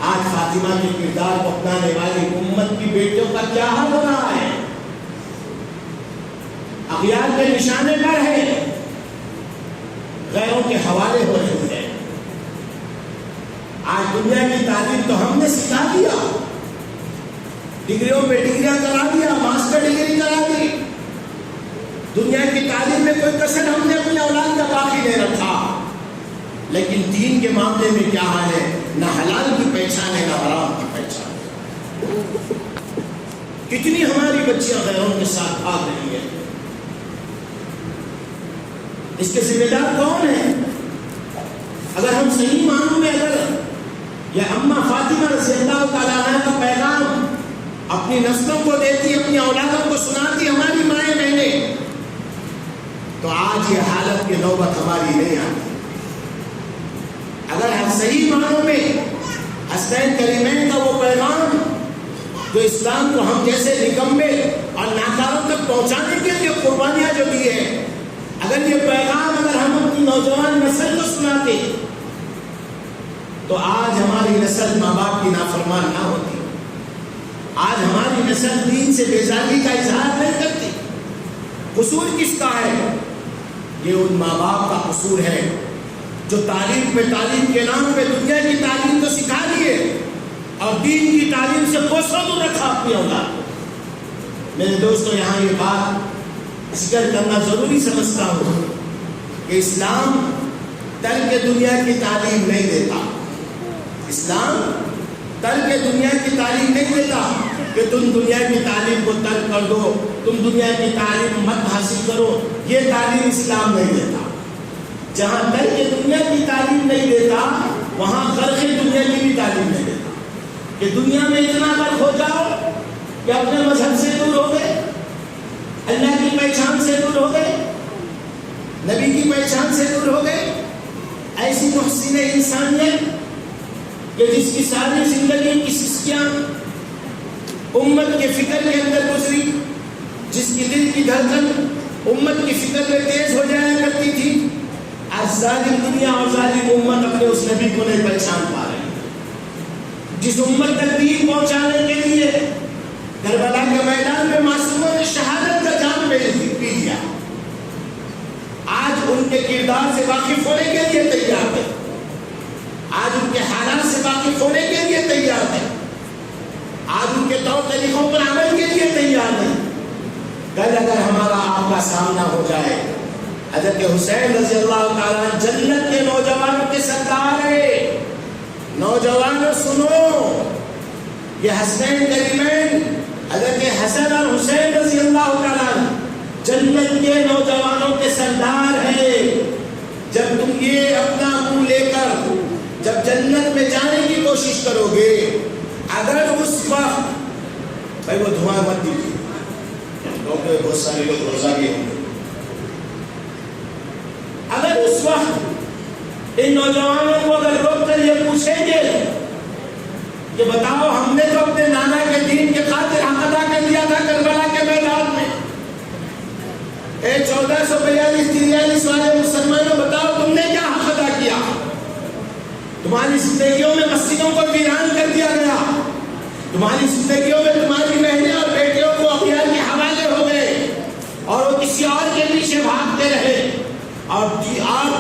S1: آج فاطمہ کے کردار کو اپنانے والی امت کی بیٹیوں کا کیا حال ہو رہا ہے؟ اغیار کے نشانے پر ہے، غیروں کے حوالے ہو رہے ہیں. آج دنیا کی تعلیم تو ہم نے سکھا دیا، ڈگریوں پہ ڈگریاں کرا دیا، ماسٹر ڈگری کرا دی. دنیا کی تعلیم میں کوئی کسر ہم نے اپنی اولاد کا باقی نہیں رکھا. لیکن دین کے معاملے میں کیا حال ہے؟ نہ حلال کی پہچان ہے نہ حرام کی پہچان. کتنی ہماری بچیاں غیروں کے ساتھ بھاگ رہی ہیں. اس کے ذمہ دار کون ہے؟ اگر ہم صحیح معنوں میں اگر یہ اماں فاطمہ رضی اللہ تعالیٰ عنہ کا پیغام اپنی نسلوں کو دیتی، اپنی اولادوں کو سناتی، ہماری مائیں بہنیں، تو آج یہ حالت کی نوبت ہماری نہیں آتی۔ اگر ہم صحیح معنوں میں حسنین کریمین کا وہ پیغام جو اسلام کو ہم جیسے نکمے اور ناکاروں تک پہنچانے کے لیے قربانیاں جو دی ہیں، اگر یہ پیغام اگر ہم اپنی نوجوان نسل کو سناتے تو آج ہماری نسل ماں باپ کی نافرمان نہ ہوتی، آج ہماری نسل دین سے بیزاری کا اظہار نہیں کرتی۔ قصور کس کا ہے؟ یہ ان ماں باپ کا قصور ہے جو تعلیم کے نام پہ دنیا کی تعلیم تو سکھا دیے اور دین کی تعلیم سے کوسوں دور رکھا اپنی اولاد کو۔ میرے دوستو، یہاں یہ بات ذکر کرنا ضروری سمجھتا ہوں کہ اسلام ترک دنیا کی تعلیم نہیں دیتا۔ اسلام ترک دنیا کی تعلیم نہیں دیتا کہ تم دنیا کی تعلیم کو ترک کر دو، تم دنیا کی تعلیم مت حاصل کرو، یہ تعلیم اسلام نہیں دیتا۔ جہاں ترک دنیا کی تعلیم نہیں دیتا وہاں غرق دنیا کی بھی تعلیم نہیں دیتا کہ دنیا میں اتنا غرق ہو جاؤ کہ اپنے مذہب سے دور ہو گئے، اللہ کی پہچان سے دور ہو گئے، نبی کی پہچان سے دور ہو گئے۔ ایسی محسن انسانیت کہ جس کی ساری زندگی کی سسکیاں امت کے فکر کے اندر گزری، جس کی دل کی دھڑکن امت کی فکر میں تیز ہو جایا کرتی تھی، آج ظالم دنیا اور ظالم امت اپنے اس نبی کو نہیں پہچان پا رہی۔ جس امت تک دین پہنچانے کے لیے کربلا کے میدان میں معصوموں نے شہادت کا جام پی لیا، آج ان کے کردار سے واقف ہونے کے لیے تیار ہے، آج ان کے حالات سے واقف ہونے کے لیے تیار ہے، آج ان کے طور طریقوں پر عمل کے لیے تیار ہے۔ کل اگر ہمارا آپ کا سامنا ہو جائے، حضرت حسین رضی اللہ تعالیٰ جنت کے نوجوانوں کے سردار ہے، نوجوانوں سنو، یہ حسنین کریمین حضرت حسن اور حسین رضی اللہ تعالیٰ جنت کے نوجوانوں کے سردار ہیں۔ جب تم یہ اپنا منہ لے کر جب جنت میں جانے کی کوشش کرو گے، اگر اس وقت بھائی وہ دھواں مت دیجیے کیونکہ بہت سارے لوگ روزہ بھی ہوں گے، اگر اس وقت ان نوجوانوں کو اگر روک کر یہ پوچھیں گے کہ بتاؤ ہم نے تو اپنے نانا کے دین کے خاطر حق ادا کر دیا تھا کربلا کے میدان میں، 1442-43 والے مسلمانوں بتاؤ تم نے کیا حق ادا کیا؟ تمہاری زندگیوں میں مسجدوں کو ویران کر دیا گیا، تمہاری زندگیوں میں تمہاری بہنیں اور بیٹیوں کو اغیار کے حوالے ہو گئے اور وہ کسی اور کے پیچھے بھاگتے رہے، اور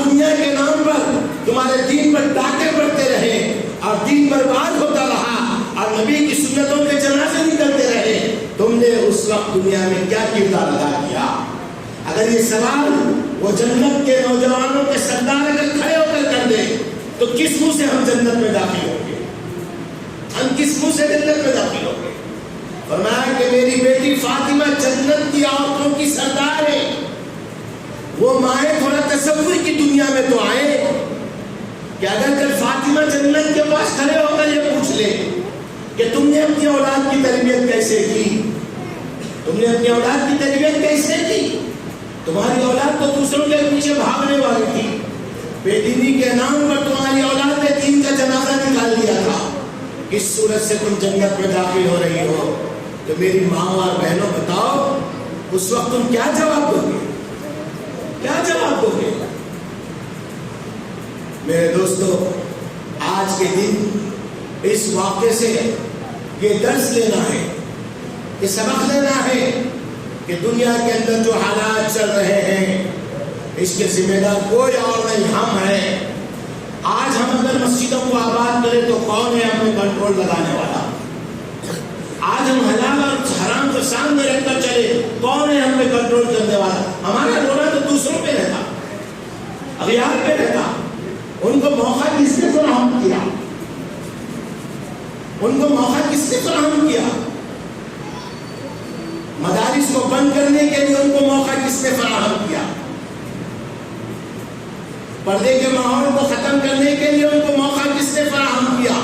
S1: دنیا کے نام پر تمہارے دین پر ڈاکے پڑتے رہے اور دین برباد ہوتا رہا اور نبی کی سنتوں کے جنازے نکلتے رہے۔ تم نے اس وقت دنیا میں کیا کردار ادا کیا؟ اگر یہ سوال وہ جنت کے نوجوانوں کے سردار اگر کھڑے ہو کر دے تو کس منہ سے ہم جنت میں داخل ہوں گے؟ ہم کس منہ سے جنت میں داخل ہوں گے؟ فرمایا کہ میری بیٹی فاطمہ جنت کی عورتوں کی سردار ہے۔ وہ مائیں تھوڑا تصور کی دنیا میں تو آئے کہ اگر کل فاطمہ جنت کے پاس کھڑے ہو کر یہ پوچھ لے کہ تم نے اپنی اولاد کی تربیت کیسے کی، تم نے اپنی اولاد کی تربیت کیسے کی، تمہاری اولاد تو دوسروں کے پیچھے بھاگنے والی تھی، بے دینی کے نام پر تمہاری اولاد نے دین کا جنازہ نکال دیا تھا، کس صورت سے تم جنت میں داخل ہو رہی ہو؟ تو میری ماں اور بہنوں بتاؤ اس وقت تم کیا جواب دو گے؟ کیا جواب دو گے؟ میرے دوستو، آج کے دن اس واقعے سے یہ درس لینا ہے، یہ سبق لینا ہے کہ دنیا کے اندر جو حالات چل رہے ہیں اس کے ذمہ دار کوئی اور نہیں، ہم ہیں۔ آج ہم اگر مسجدوں کو آباد کریں تو کون ہے ہمیں کنٹرول لگانے والا؟ آج ہم حلال اور حرام کو سامنے رکھ کر چلے، کون ہے ہمیں کنٹرول کرنے والا؟ ہمارا رونا تو دوسروں پہ رہتا، اغیار پہ رہتا۔ ان کو موقع کس نے فراہم کیا؟ ان کو موقع کس نے فراہم کیا؟ مدارس کو بند کرنے کے لیے ان کو موقع کس نے فراہم کیا؟ پردے کے ماحول کو ختم کرنے کے لیے ان کو موقع کس نے فراہم کیا؟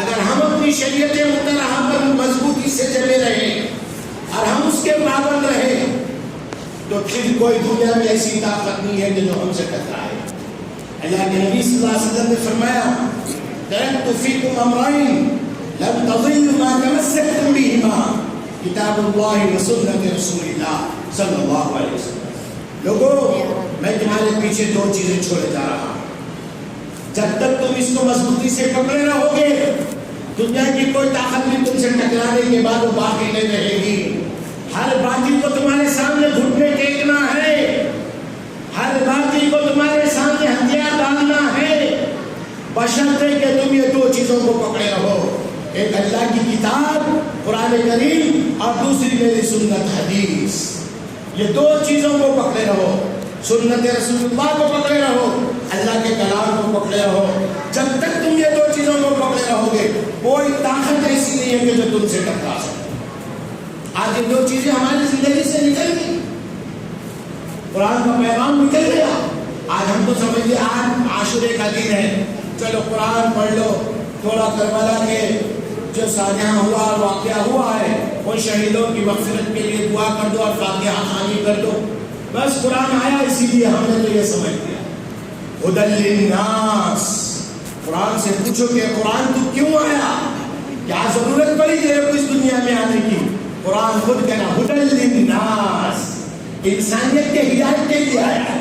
S1: اگر ہم اپنی شریعت مطلقہ پر مضبوطی سے چلے رہے اور ہم اس کے پابند رہے تو پھر کوئی دنیا میں ایسی طاقت نہیں ہے کہ جو ہم سے ٹکرائے۔ اللہ کے نبی صلی اللہ علیہ وسلم نے فرمایا ترکت فیکم امرین لن تضلوا ما تمسکتم بہما کتاب اللہ و سنت رسول اللہ صلی اللہ علیہ وسلم۔ لوگوں میں تمہارے پیچھے دو چیزیں چھوڑے جا رہا ہوں، جب تک تم اس کو مضبوطی سے پکڑے رہو گے دنیا کی کوئی طاقت بھی تم سے ٹکرانے کے بعد وہ باقی نہیں رہے گی۔ ہر باطل کو تمہارے سامنے گھٹنے ٹیکنا ہے، ہر باطل کو تمہارے سامنے ہتھیار ڈالنا ہے، بشرطے کہ تم یہ دو چیزوں کو پکڑے رہو، ایک اللہ کی کتاب قرآن کریم اور دوسری میری سنت حدیث۔ یہ دو چیزوں کو پکڑے رہو، سنت رسول اللہ کو پکڑے رہو، اللہ کے کلام کو پکڑے رہو۔ جب تک تم یہ دو چیزوں کو پکڑے رہو گے کوئی طاقت ایسی نہیں ہے کہ جو تم سے ٹکرا سکے۔ آج یہ دو چیزیں ہماری زندگی سے نکل گئی، قرآن کا پیغام نکل گیا۔ آج ہم تو سمجھتے آج عاشورے کا دن ہے، چلو قرآن پڑھ لو، تھوڑا کربلا کے جو سانحہ ہوا اور واقعہ ہوا ہے وہ شہیدوں کی مغفرت کے لیے دعا کر دو اور فاتحہ خوانی کر دو، بس قرآن آیا اسی لیے ہم نے تو یہ سمجھ لیا۔ ہدی للناس، قرآن سے پوچھو کہ قرآن تو کیوں آیا، کیا ضرورت پڑی تیرے کو اس دنیا میں آنے کی؟ قرآن خود کہنا ہدی للناس، انسانیت کے ہدایت کے لیے آیا ہے،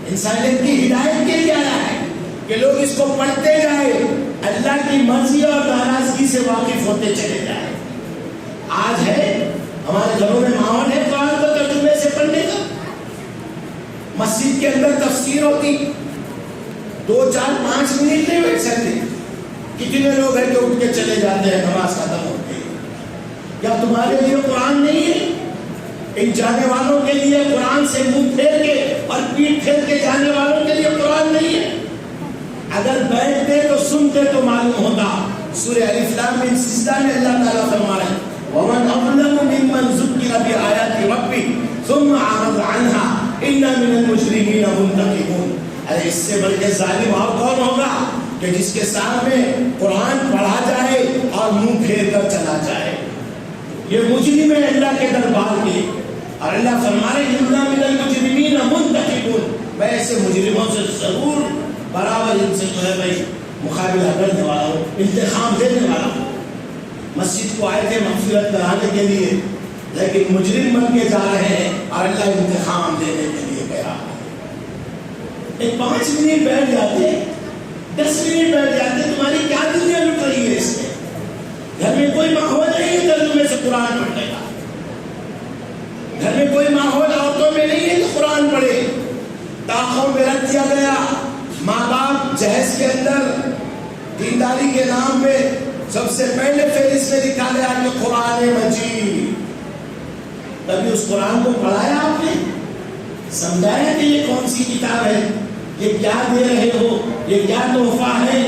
S1: انسانیت کی ہدایت کے لیے آیا ہے کہ لوگ اس کو پڑھتے جائیں، اللہ کی مرضی اور ناراضگی سے واقف ہوتے چلے جائیں۔ آج ہے ہمارے گھروں میں ماحول ہے قرآن کو ترجمے سے پڑھنے کا، مسجد کے اندر تفسیر ہوتی 2 4 5 منٹ نہیں بیٹھ سکتے، کتنے لوگ ہیں جو اٹھ کے چلے جاتے ہیں نماز ختم ہوتی ہے۔ کیا تمہارے لیے قرآن نہیں ہے؟ ان جانے والوں کے لیے قرآن سے منہ پھیر کے اور پیٹھ پھیر کے جانے والوں کے لیے قرآن نہیں ہے؟ اگر بیٹھتے تو سنتے تو معلوم ہوتا۔ سورہ الف لام میم سجدہ میں اللہ تعالیٰ فرما رہے ہیں وَمَنْ أَظْلَمُ مِمَّنْ ذُكِّرَ بِآيَاتِ رَبِّهِ ثُمَّ أَعْرَضَ عَنْهَا إِنَّا مِنَ الْمُجْرِمِينَ مُنْتَقِمُونَ۔ ارے اس سے بڑھ کے ظالم اور کون ہوگا کہ جس کے سامنے قرآن پڑھا جائے اور منہ پھیر کر چلا جائے؟ یہ مجرم ہے اللہ کے دربار کے، اور اللہ فرما رہے ہیں إِنَّا مِنَ الْمُجْرِمِينَ مُنْتَقِمُونَ، میں ایسے مجرموں سے ضرور برابر ان سے جو ہے بھائی مقابلہ کرنے والا ہوں، انتقام دینے والا ہوں۔ مسجد کو آئے تھے مغفرت کرانے کے لیے، لیکن مجرم بن کے جا رہے ہیں اور اللہ انتقام دینے کے لیے کہہ رہا ہے۔ ایک 5 منٹ بیٹھ جاتے، 10 منٹ بیٹھ جاتے، تمہاری کیا دنیا لٹ رہی ہے اس میں؟ گھر میں کوئی ماحول نہیں ہے ترجمے سے قرآن پڑھنے کا، گھر میں کوئی ماحول عورتوں میں نہیں ہے کہ قرآن پڑھے، طاقوں میں رکھ دیا گیا۔ ماں باپ جہیز کے اندر دینداری کے نام پہ سب سے پہلے فہرست میں لکھا گیا کہ قرآن مجید، تبھی اس قرآن کو پڑھایا آپ نے، سمجھایا کہ یہ کون سی کتاب ہے، یہ کیا دے رہے ہو، یہ کیا تحفہ ہے؟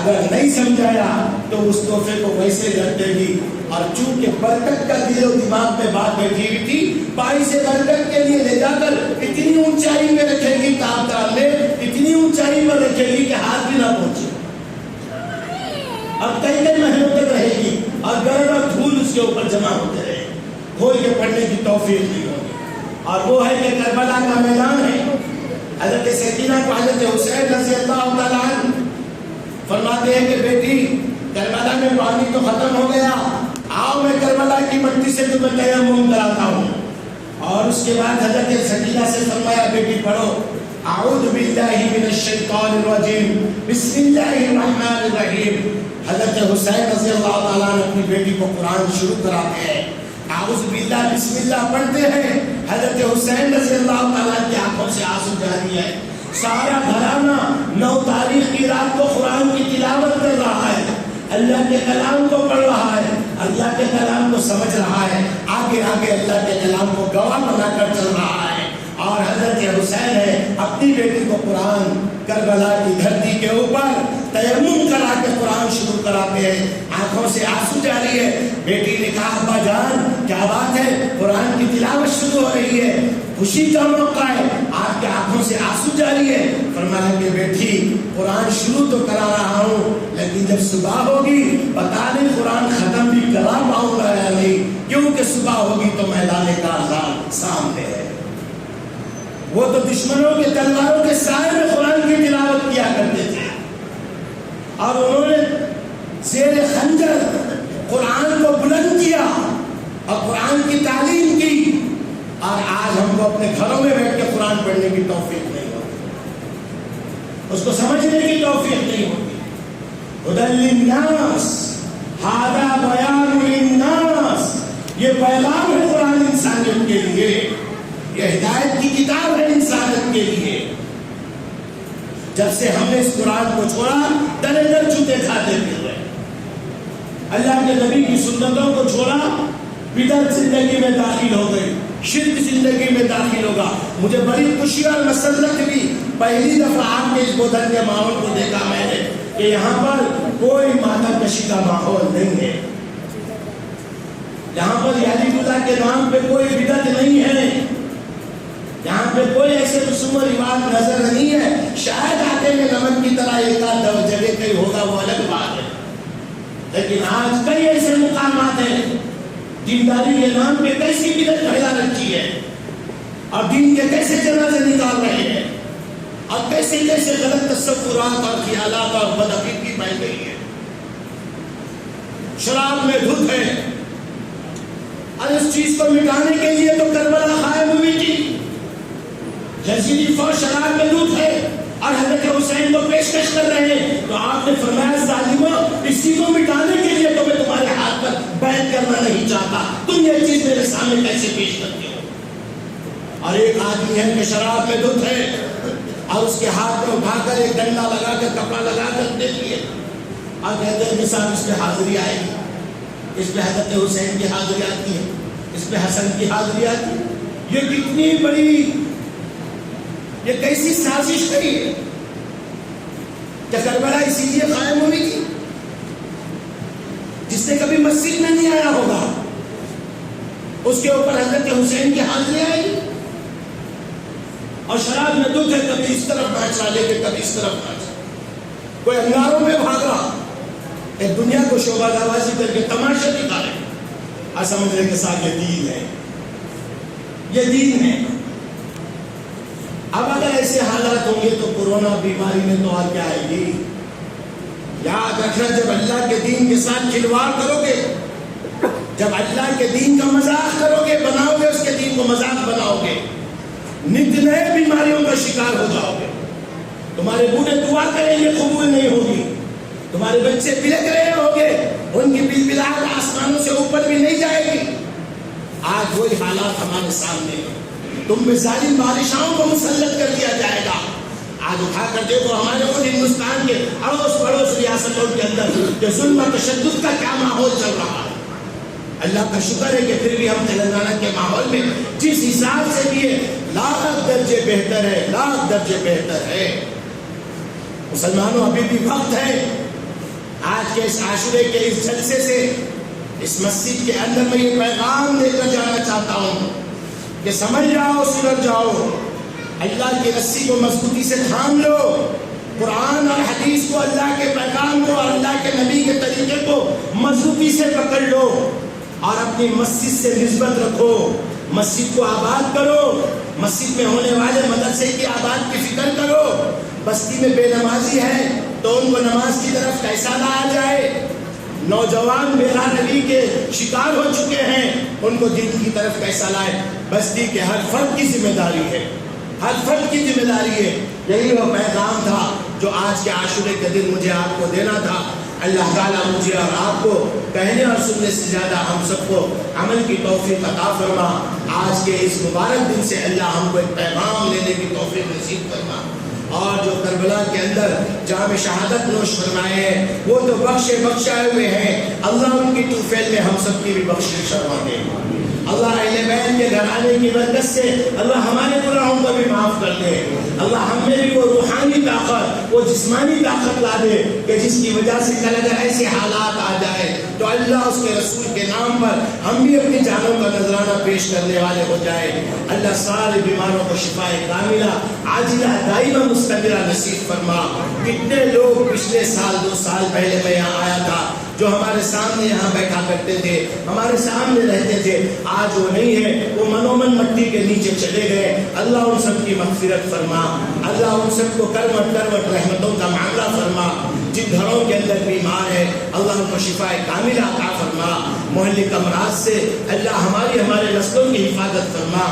S1: اگر نہیں سمجھایا تو اس تحفے کو ویسے رکھ دے گی، اور چونکہ برکت کا دل و دماغ میں بات بیٹھی ہوئی تھی، بائی سے برکت کے لیے لے جا کر اتنی اونچائی میں رکھے گی، تاب ڈال لے اتنی اونچائی پر رکھے گی کہ ہاتھ بھی نہ پہنچے، اور کئی مہینوں تک رہے گی، اور گرد اور دھول اس کے اوپر جمع ہوتے رہے، کھول کے پڑھنے کی توفیق نہیں ہوگی۔ اور وہ ہے کہ کربلا کا میدان ہے، حضرت سیدنا کو حضرت حسین رضی اللہ تعالیٰ عنہ فرماتے ہیں کہ بیٹی کربلا میں پانی تو ختم ہو گیا، آؤ میں کربلا کی مٹی سے تمہیں تیمم کراتا ہوں۔ اور اس کے بعد حضرت سکینہ سے فرمایا بیٹی پڑھو اعوذ باللہ من الشیطان الرجیم بسم اللہ الرحمن الرحیم۔ حضرت حسین رضی اللہ تعالیٰ نے اپنی بیٹی کو قرآن شروع کراتے ہیں، اعوذ باللہ بسم اللہ پڑھتے ہیں، حضرت حسین رضی اللہ تعالیٰ کی آنکھوں سے آنسو جاری ہے۔ سارا گھرانہ 9 تاریخ کی رات کو قرآن کی تلاوت کر رہا ہے، اللہ کے کلام کو پڑھ رہا ہے، اللہ کے کلام کو سمجھ رہا ہے، آگے آگے اللہ کے کلام کو گواہ بنا کر چل رہا ہے۔ اور حضرت حسین ہے اپنی بیٹی کو قرآن کربلا کی دھرتی کے اوپر تیمم کرا کے قرآن شروع کراتے ہیں، آنکھوں سے آنسو جاری ہے۔ بیٹی نے کہا ابا جان کیا بات ہے، قرآن کی تلاوت شروع ہو رہی ہے، خوشی کا موقع ہے، آپ کے آنکھوں سے آنسو جاری ہے۔ فرمایا کہ بیٹی
S2: قرآن شروع تو کرا رہا ہوں لیکن جب صبح ہوگی پتا نہیں قرآن ختم بھی کرا پاؤں گا یا نہیں، کیونکہ صبح ہوگی تو میدان کارزار سامنے ہے۔ وہ تو دشمنوں کے تلواروں کے سائے میں قرآن کی تلاوت کیا کرتے تھے، اور انہوں نے زیر خنجر قرآن کو بلند کیا اور قرآن کی تعلیم کی، اور آج ہم کو اپنے گھروں میں بیٹھ کے قرآن پڑھنے کی توفیق نہیں ہوتی، اس کو سمجھنے کی توفیق نہیں ہوتی۔ ہدی للناس ھذا بیان للناس، یہ پیغام ہے قرآن انسانیت کے لیے، یہ ہدایت کی کتاب ہے انسانیت کے لیے۔ جب سے ہم نے اس قرآن کو چھوڑا در در جوتے کھاتے پھر رہے، اللہ کے نبی کی سنتوں کو چھوڑا، بدعت زندگی میں داخل ہو گئی، شرک زندگی میں داخل ہوگا۔ مجھے بڑی خوشی اور مسرت بھی پہلی دفعہ آپ کے اس بودھن کے ماحول کو دیکھا میں نے کہ یہاں پر کوئی ماتا کشی کا ماحول نہیں ہے، یہاں پر یعقوب اللہ کے نام پہ کوئی بدعت نہیں ہے، یہاں پہ کوئی ایسے رسوم و رواج نظر نہیں ہے۔ شاید آتے میں نمک کی طرح ایک آدھ جگہ کہیں ہوگا، وہ الگ بات ہے، لیکن آج کئی ایسے مقامات ہیں دینداری کے نام پہ کیسی بدعت پھیلا رکھی ہے، اور دین کے کیسے جنازے نکال رہے ہیں، اور کیسے کیسے غلط تصورات اور خیالات اور بدعقیدگی پائی گئی ہے۔ شراب میں دھت ہے، اور اس چیز کو مٹانے کے لیے تو کربلا قائم ہوئی تھی۔ یزیدی فوج شراب میں دھت ہے اور حضرت حسین کو پیشکش کر رہے ہیں، تو آپ نے فرمایا ظالموں، اسی کو مٹانے کے لیے تو میں تمہارے ہاتھ پر بیعت کرنا نہیں چاہتا، تم یہ چیز میرے سامنے کیسے پیش کرتے ہو؟ اور ایک آدمی ہے کہ شراب میں دھت ہے اور اس کے ہاتھ میں اٹھا کر ایک ڈنڈا لگا کر کپڑا لگا کر دے دیے اور کہتے ہیں کہ صاحب اس پہ حاضری آئے گی، اس پہ حضرت حسین کی حاضری آتی ہے، اس پہ حسن کی حاضری آتی ہے۔ یہ کتنی بڑی، یہ کیسی سازش کری ہے؟ کیا کربلا اسی لیے قائم ہوئی تھی؟ جس نے کبھی مسجد میں نہیں آیا ہوگا اس کے اوپر حضرت حسین کی حاضری آئے گی، اور شراب میں دودھ ہے، کبھی اس طرف ناچ رہا لے کے کبھی اس طرف ناچ رہا، کوئی انگاروں میں بھاگ رہا، ایک دنیا کو شعبہ دروازی کر کے تماشا دکھا رہے، اور سمجھ رہے کہ صاحب یہ دین ہے، یہ دین ہے۔ اب اگر ایسے حالات ہوں گے تو کورونا بیماری میں تو اور کیا آئے گی؟ یاد رکھنا، جب اللہ کے دین کے ساتھ کھلواڑ کرو گے، جب اللہ کے دین کا مذاق کرو گے، بناؤ گے، اس کے دین کو مذاق بناؤ گے، نت نئے بیماریوں کا شکار ہو جاؤ گے، تمہارے بوڑھے دعا کریں گے قبول نہیں ہوگی، تمہارے بچے بلک رہے ہوں گے، ان کی بلبلاہٹ آسمانوں سے اوپر بھی نہیں جائے گی۔ آج وہی حالات ہمارے سامنے ہیں، تم میں ظالم بادشاہوں کو مسلط کر دیا جائے گا۔ آج اٹھا کر دیکھو ہمارے خود ہندوستان کے اڑوس پڑوس ریاستوں کے اندر جو ظلم و تشدد کا کیا ماحول چل رہا ہے۔ اللہ کا شکر ہے کہ پھر بھی ہم تلنگانہ کے ماحول میں جس حساب سے بھی لاکھ درجے بہتر ہے، لاکھ درجے بہتر ہے۔ مسلمانوں، ابھی بھی وقت ہے۔ آج کے اس عاشورے کے اس جلسے سے اس مسجد کے اندر میں یہ پیغام لے کر جانا چاہتا ہوں کہ سمجھ جاؤ، سمجھ جاؤ، اللہ کی رسی کو مضبوطی سے تھام لو، قرآن اور حدیث کو، اللہ کے پیغام کو اور اللہ کے نبی کے طریقے کو مضبوطی سے پکڑ لو، اور اپنی مسجد سے نسبت رکھو، مسجد کو آباد کرو، مسجد میں ہونے والے مدرسے کی آباد کی فکر کرو۔ بستی میں بے نمازی ہے تو ان کو نماز کی طرف کیسا لایا جائے، نوجوان میرا نبی کے شکار ہو چکے ہیں، ان کو دین کی طرف کیسا لائے۔ بستی کے ہر فرد کی ذمہ داری ہے، ہر فرد کی ذمہ داری ہے۔ یہی وہ پیغام تھا جو آج کے عاشورے کے دن مجھے آپ کو دینا تھا۔ اللہ تعالیٰ مجھے اور آپ کو کہنے اور سننے سے زیادہ ہم سب کو عمل کی توفیق عطا فرما۔ آج کے اس مبارک دن سے اللہ ہم کو ایک پیغام لینے کی توفیق نصیب فرما، اور جو کربلا کے اندر جام شہادت نوش فرمائے ہیں وہ تو بخشائے ہوئے ہیں، اللہ ان کی توفیق میں ہم سب کی بھی بخشش فرما دے۔ اللہ اہل بیت کے گھرانے کی برکت سے اللہ ہمارے گناہوں کو بھی معاف کر دے. اللہ ہم میں بھی وہ روحانی طاقت وہ جسمانی طاقت لا دے کہ جس کی وجہ سے کل اگر ایسے حالات آ جائے تو اللہ اس کے رسول کے نام پر ہم بھی اپنی جانوں کا نذرانہ پیش کرنے والے ہو جائے. اللہ سارے بیماروں کو شفا کاملہ عاجلہ دائمہ مستمرہ نصیب فرما. کتنے لوگ پچھلے سال 2 سال پہلے میں یہاں آیا تھا جو ہمارے سامنے یہاں بیٹھا کرتے تھے ہمارے سامنے رہتے تھے, آج وہ نہیں ہے, وہ منومن مٹی کے نیچے چلے گئے. اللہ ان سب کی مغفرت فرما. اللہ ان سب کو کروٹ کروٹ رحمتوں کا معاملہ فرما. جن گھروں کے اندر بیمار ہے اللہ ان کو شفا کاملہ عطا فرما. مہلک امراض سے اللہ ہمارے نسلوں کی حفاظت فرما.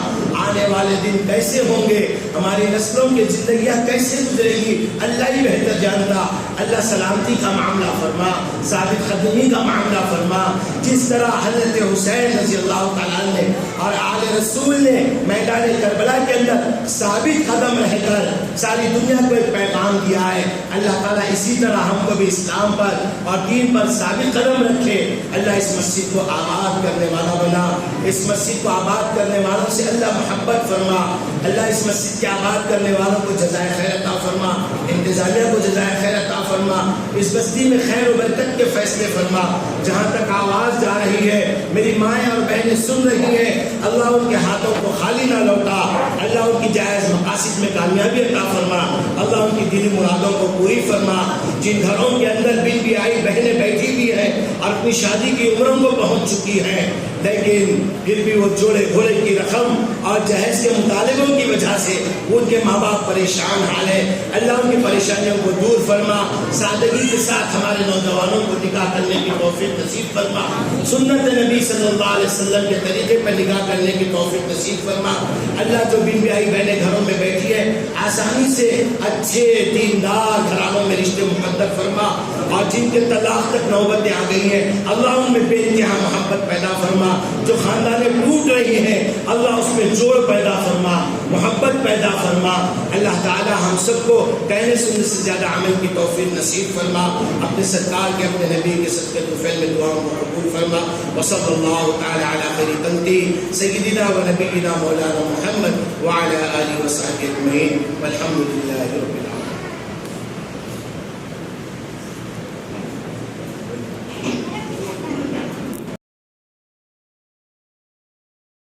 S2: آنے والے دن کیسے ہوں گے, ہماری نسلوں کی زندگیاں کیسے گزرے گی اللہ ہی بہتر جانتا. اللہ سلامتی کا معاملہ فرما, ثابت قدمی کا معاملہ فرما. جس طرح حضرت حسین رضی اللہ تعالیٰ نے اور آل رسول نے میدان کربلا کے اندر ثابت قدم رہ کر ساری دنیا کو ایک پیغام دیا ہے, اللہ تعالیٰ اسی طرح ہم کو بھی اسلام پر اور دین پر ثابت قدم رکھے. اللہ اس مسجد کو آباد کرنے والا بنا. اس مسجد کو آباد کرنے والوں سے اللہ محبت فرما. اللہ اس مسجد کے آباد کرنے والوں کو جزائے خیر عطا فرما. انتظامیہ کو جزائے خیر عطا فرما. اس بستی میں خیر و برکت کے فیصلے فرما. جہاں تک آواز جا رہی ہے میری مائیں اور بہنیں سن رہی ہیں, اللہ ان کے ہاتھوں کو خالی نہ لوٹا. اللہ ان کی جائز مقاصد میں کامیابی عطا فرما. اللہ ان کی دلی مرادوں کو پوری فرما. جن گھروں کے اندر بن بیائی بہنیں بیٹھی بھی ہیں اور اپنی شادی کی عمروں کو پہنچ چکی ہیں لیکن پھر بھی وہ جوڑے گھوڑے کی رقم اور جہیز کے مطالبوں کی وجہ سے ان کے ماں باپ پریشان حال ہے. اللہ ان کی پریشانیوں کو دور فرما. سادگی کے ساتھ ہمارے نوجوانوں کو نکاح کرنے کی توفیق نصیب فرما. سنت نبی صلی اللہ علیہ وسلم کے طریقے پر نکاح کرنے کی توفیق نصیب فرما. اللہ جو بن بیائی بہنیں گھروں میں بیٹھی ہے آسانی سے اچھے دیندار گھرانوں میں رشتے مقدر فرما. اور جن کے طلاق تک نوبتیں آ گئی ہیں اللہ ان میں بے انتہا محبت پیدا فرما. جو خاندانیں ٹوٹ رہی ہیں اللہ اس میں جوڑ پیدا فرما, محبت پیدا فرما. اللہ تعالی ہم سب کو کہنے سننے سے زیادہ عمل کی توفیق نصیب فرما. اپنے سرکار کے اپنے نبی کے صدقے طفیل میں دعاؤں کو قبول فرما. وصلی اللہ تعالی علی خیر خلقہ سیدنا و نبینا مولانا محمد وعلی آلہ وصحبہ اجمعین والحمد للہ رب العالمین.